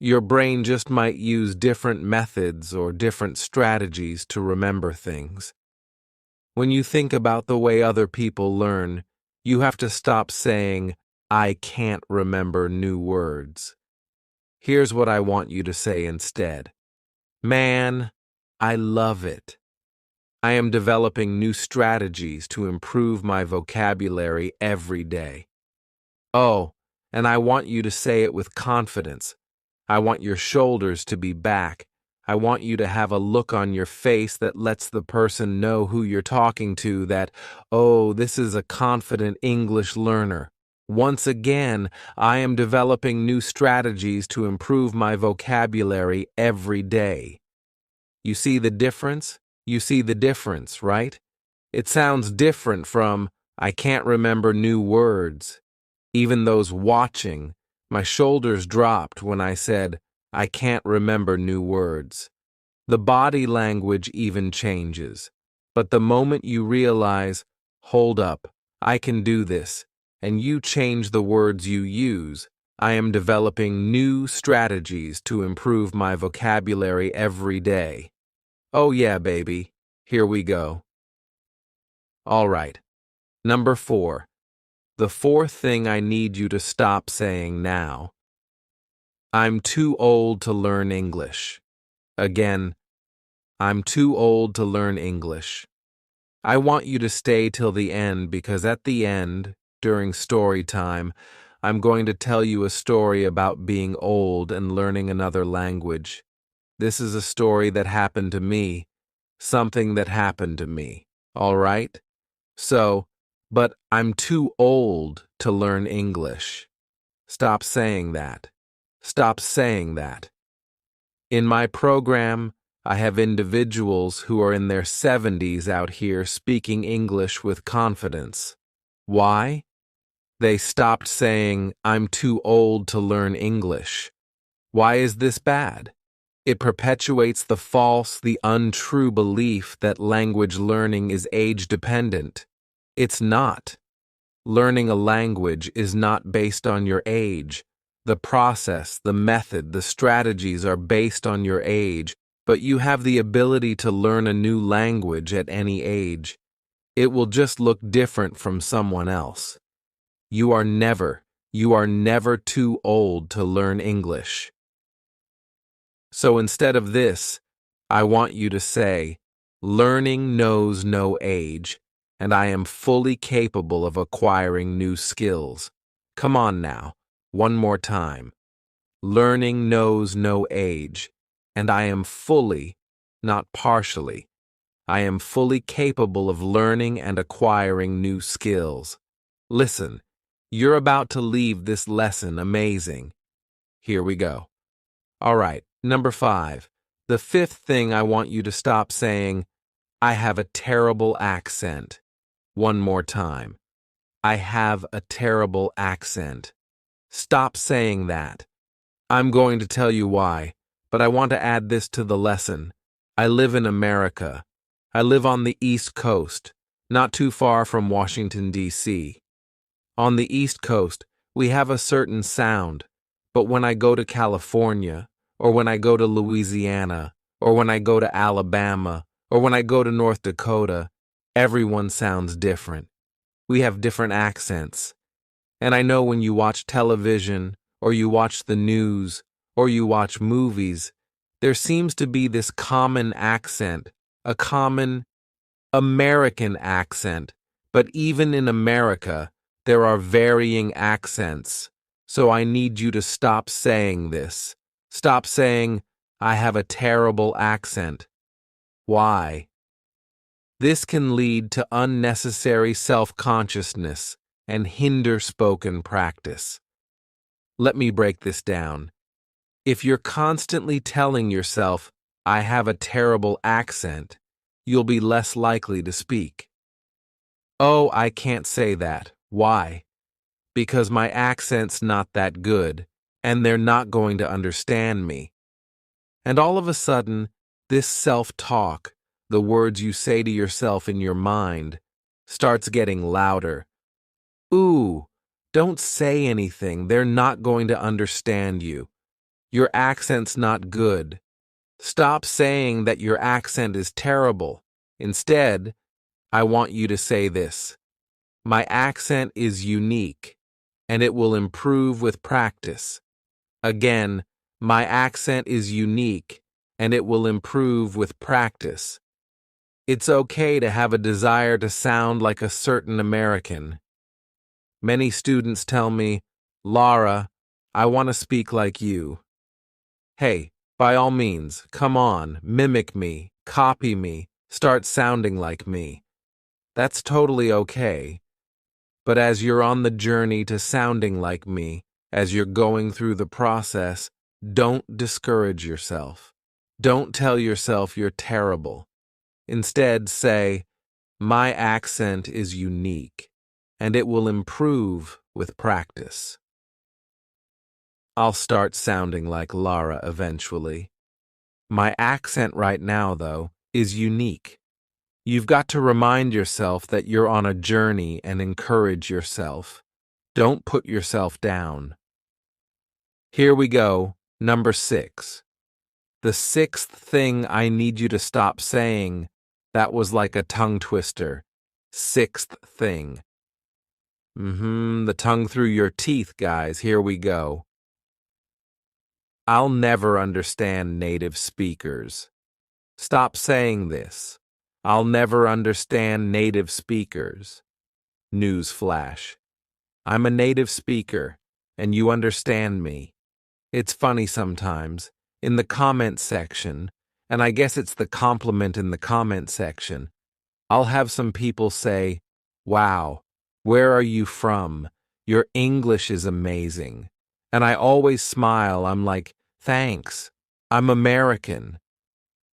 Your brain just might use different methods or different strategies to remember things. When you think about the way other people learn, you have to stop saying, I can't remember new words. Here's what I want you to say instead. Man, I love it. I am developing new strategies to improve my vocabulary every day. Oh, and I want you to say it with confidence. I want your shoulders to be back. I want you to have a look on your face that lets the person know who you're talking to that, oh, this is a confident English learner. Once again, I am developing new strategies to improve my vocabulary every day. You see the difference? You see the difference, right? It sounds different from, I can't remember new words. Even those watching, my shoulders dropped when I said, I can't remember new words. The body language even changes. But the moment you realize, hold up, I can do this, and you change the words you use, I am developing new strategies to improve my vocabulary every day. Oh yeah, baby. Here we go. All right. Number 4. The fourth thing I need you to stop saying now. I'm too old to learn English. Again, I'm too old to learn English. I want you to stay till the end because at the end, during story time, I'm going to tell you a story about being old and learning another language. This is a story that happened to me, something that happened to me, all right? But I'm too old to learn English. Stop saying that. Stop saying that. In my program, I have individuals who are in their 70s out here speaking English with confidence. Why? They stopped saying, I'm too old to learn English. Why is this bad? It perpetuates the false, the untrue belief that language learning is age-dependent. It's not. Learning a language is not based on your age. The process, the method, the strategies are based on your age, but you have the ability to learn a new language at any age. It will just look different from someone else. You are never too old to learn English. So instead of this, I want you to say, learning knows no age, and I am fully capable of acquiring new skills. Come on now, one more time. Learning knows no age, and I am fully, not partially, I am fully capable of learning and acquiring new skills. Listen, you're about to leave this lesson amazing. Here we go. All right, number 5. The fifth thing I want you to stop saying, I have a terrible accent. One more time. I have a terrible accent. Stop saying that. I'm going to tell you why, but I want to add this to the lesson. I live in America. I live on the East Coast, not too far from Washington, D.C. On the East Coast, we have a certain sound, but when I go to California, or when I go to Louisiana, or when I go to Alabama, or when I go to North Dakota, everyone sounds different. We have different accents. And I know when you watch television, or you watch the news, or you watch movies, There seems to be this common accent, a common American accent, but even in America, there are varying accents. So I need you to stop saying this. Stop saying, I have a terrible accent. Why? This can lead to unnecessary self-consciousness and hinder spoken practice. Let me break this down. If you're constantly telling yourself, I have a terrible accent, you'll be less likely to speak. Oh, I can't say that. Why? Because my accent's not that good, and they're not going to understand me. And all of a sudden, this self-talk, the words you say to yourself in your mind, starts getting louder. Ooh, don't say anything. They're not going to understand you. Your accent's not good. Stop saying that your accent is terrible. Instead, I want you to say this. My accent is unique, and it will improve with practice. Again, my accent is unique, and it will improve with practice. It's okay to have a desire to sound like a certain American. Many students tell me, Laura, I want to speak like you. Hey, by all means, come on, mimic me, copy me, start sounding like me. That's totally okay. But as you're on the journey to sounding like me, as you're going through the process, don't discourage yourself. Don't tell yourself you're terrible. Instead, say, my accent is unique, and it will improve with practice. I'll start sounding like Lara eventually. My accent right now, though, is unique. You've got to remind yourself that you're on a journey and encourage yourself. Don't put yourself down. Here we go, number 6. The 6th thing I need you to stop saying, that was like a tongue twister. 6th thing. The tongue through your teeth, guys. Here we go. I'll never understand native speakers. Stop saying this. I'll never understand native speakers. Newsflash. I'm a native speaker, and you understand me. It's funny sometimes, in the comment section, and I guess it's the compliment in the comment section, I'll have some people say, wow, where are you from? Your English is amazing. And I always smile. I'm like, thanks. I'm American.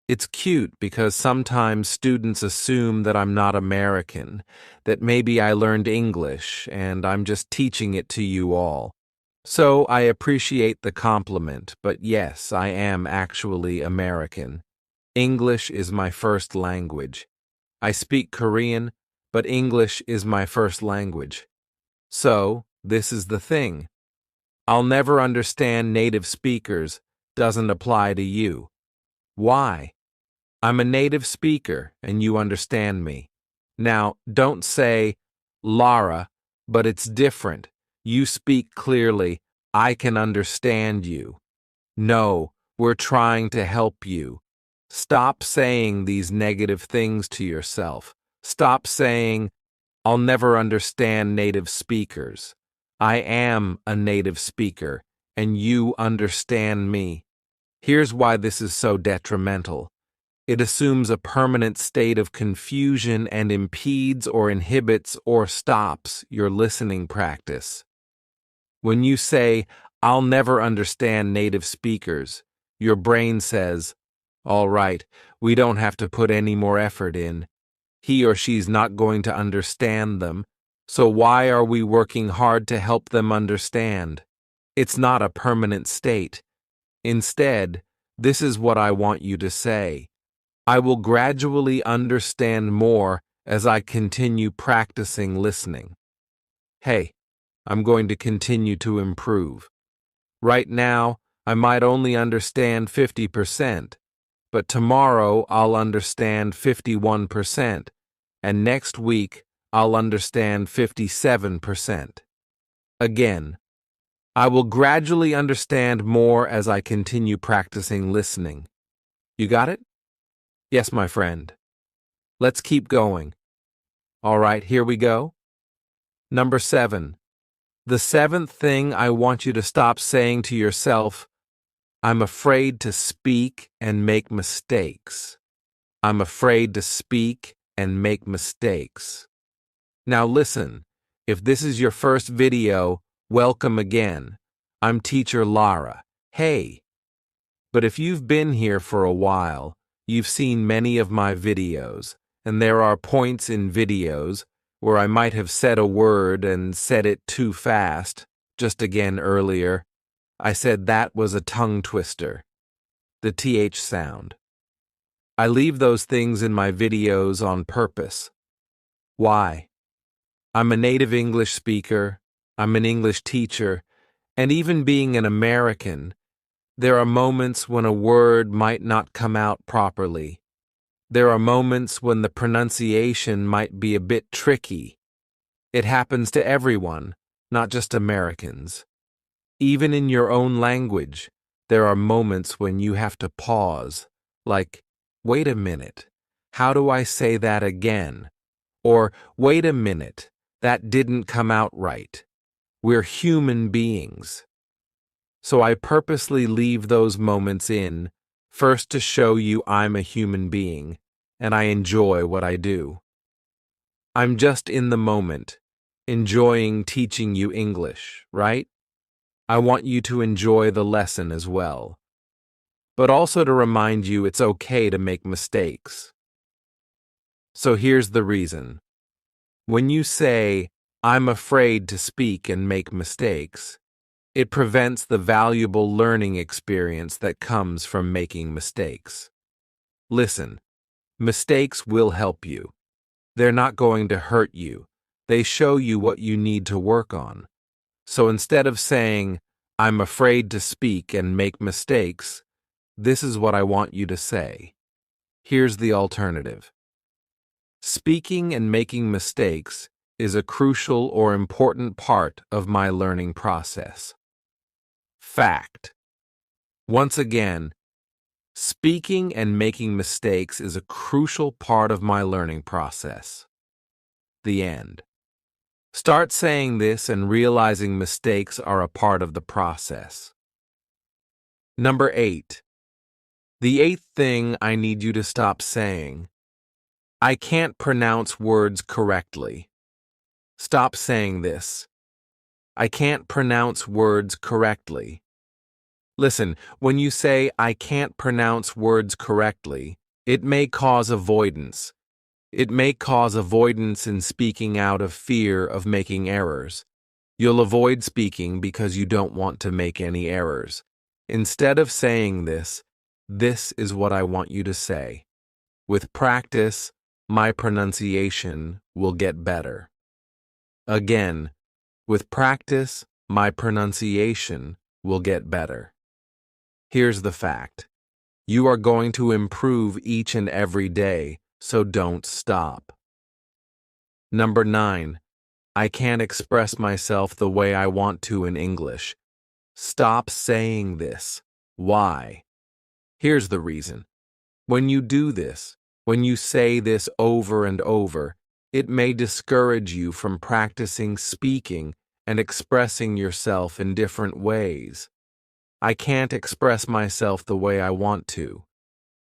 It's cute because sometimes students assume that I'm not American, that maybe I learned English and I'm just teaching it to you all. So I appreciate the compliment, but yes, I am actually American. English is my first language. I speak Korean, but English is my first language. So, this is the thing. I'll never understand native speakers doesn't apply to you. Why? I'm a native speaker, and you understand me. Now, don't say, Lara, but it's different. You speak clearly. I can understand you. No, we're trying to help you. Stop saying these negative things to yourself. Stop saying, I'll never understand native speakers. I am a native speaker, and you understand me. Here's why this is so detrimental. It assumes a permanent state of confusion and impedes or inhibits or stops your listening practice. When you say, I'll never understand native speakers, your brain says, all right, we don't have to put any more effort in. He or she's not going to understand them, so why are we working hard to help them understand? It's not a permanent state. Instead, this is what I want you to say. I will gradually understand more as I continue practicing listening. Hey, I'm going to continue to improve. Right now, I might only understand 50%, but tomorrow I'll understand 51%, and next week I'll understand 57%. Again, I will gradually understand more as I continue practicing listening. You got it? Yes, my friend. Let's keep going. All right, here we go. Number 7. The 7th thing I want you to stop saying to yourself, I'm afraid to speak and make mistakes. I'm afraid to speak and make mistakes. Now listen, if this is your first video, welcome again. I'm Teacher Lara. Hey! But if you've been here for a while, you've seen many of my videos, and there are points in videos where I might have said a word and said it too fast. Just again earlier, I said that was a tongue twister. The TH sound. I leave those things in my videos on purpose. Why? I'm a native English speaker, I'm an English teacher, and even being an American, there are moments when a word might not come out properly. There are moments when the pronunciation might be a bit tricky. It happens to everyone, not just Americans. Even in your own language, there are moments when you have to pause, like, wait a minute, how do I say that again? Or, wait a minute, that didn't come out right. We're human beings. So I purposely leave those moments in, first to show you I'm a human being, and I enjoy what I do. I'm just in the moment, enjoying teaching you English, right? I want you to enjoy the lesson as well, but also to remind you it's okay to make mistakes. So here's the reason. When you say, I'm afraid to speak and make mistakes, it prevents the valuable learning experience that comes from making mistakes. Listen, mistakes will help you. They're not going to hurt you. They show you what you need to work on. So instead of saying, I'm afraid to speak and make mistakes, this is what I want you to say. Here's the alternative. Speaking and making mistakes is a crucial or important part of my learning process. Fact. Once again, speaking and making mistakes is a crucial part of my learning process. The end. Start saying this and realizing mistakes are a part of the process. Number 8. The 8th thing I need you to stop saying. I can't pronounce words correctly. Stop saying this. I can't pronounce words correctly. Listen, when you say, I can't pronounce words correctly, it may cause avoidance. It may cause avoidance in speaking out of fear of making errors. You'll avoid speaking because you don't want to make any errors. Instead of saying this is what I want you to say. With practice, my pronunciation will get better. Again, with practice, my pronunciation will get better. Here's the fact. You are going to improve each and every day, so don't stop. Number 9. I can't express myself the way I want to in English. Stop saying this. Why? Here's the reason. When you do this, when you say this over and over, it may discourage you from practicing speaking and expressing yourself in different ways. I can't express myself the way I want to.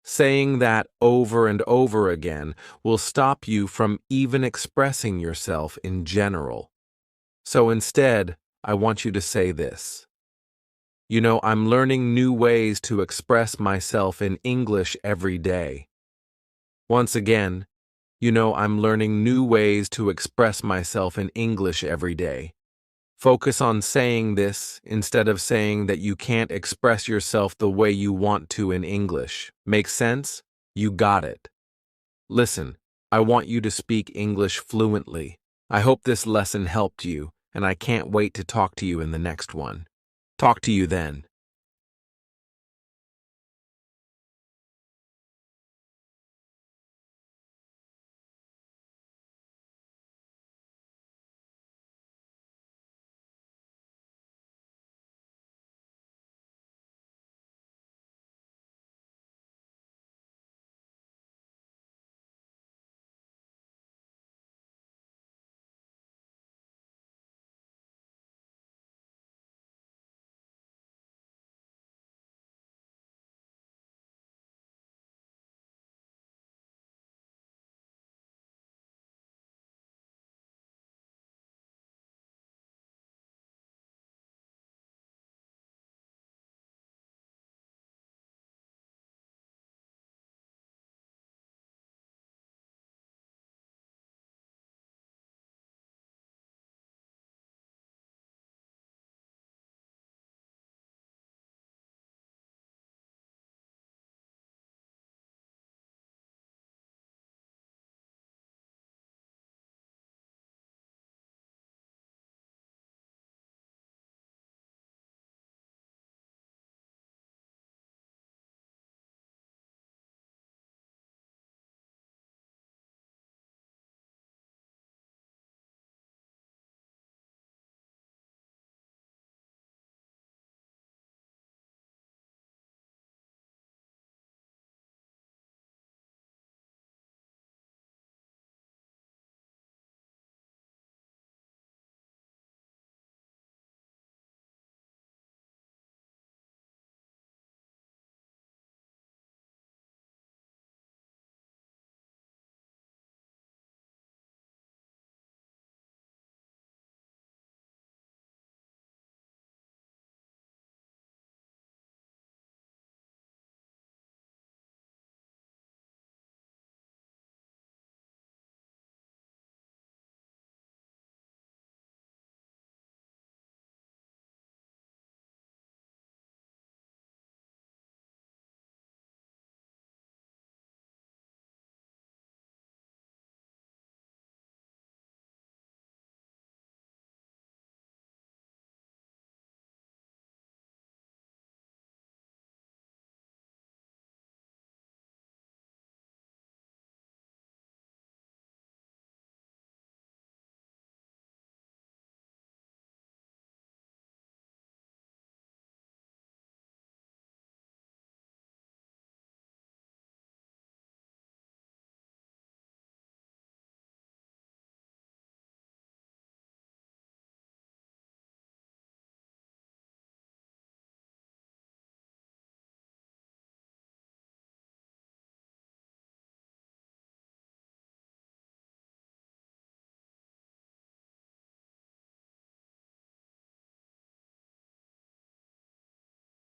Saying that over and over again will stop you from even expressing yourself in general. So instead, I want you to say this. You know, I'm learning new ways to express myself in English every day. Once again, you know, I'm learning new ways to express myself in English every day. Focus on saying this instead of saying that you can't express yourself the way you want to in English. Make sense? You got it. Listen, I want you to speak English fluently. I hope this lesson helped you, and I can't wait to talk to you in the next one. Talk to you then.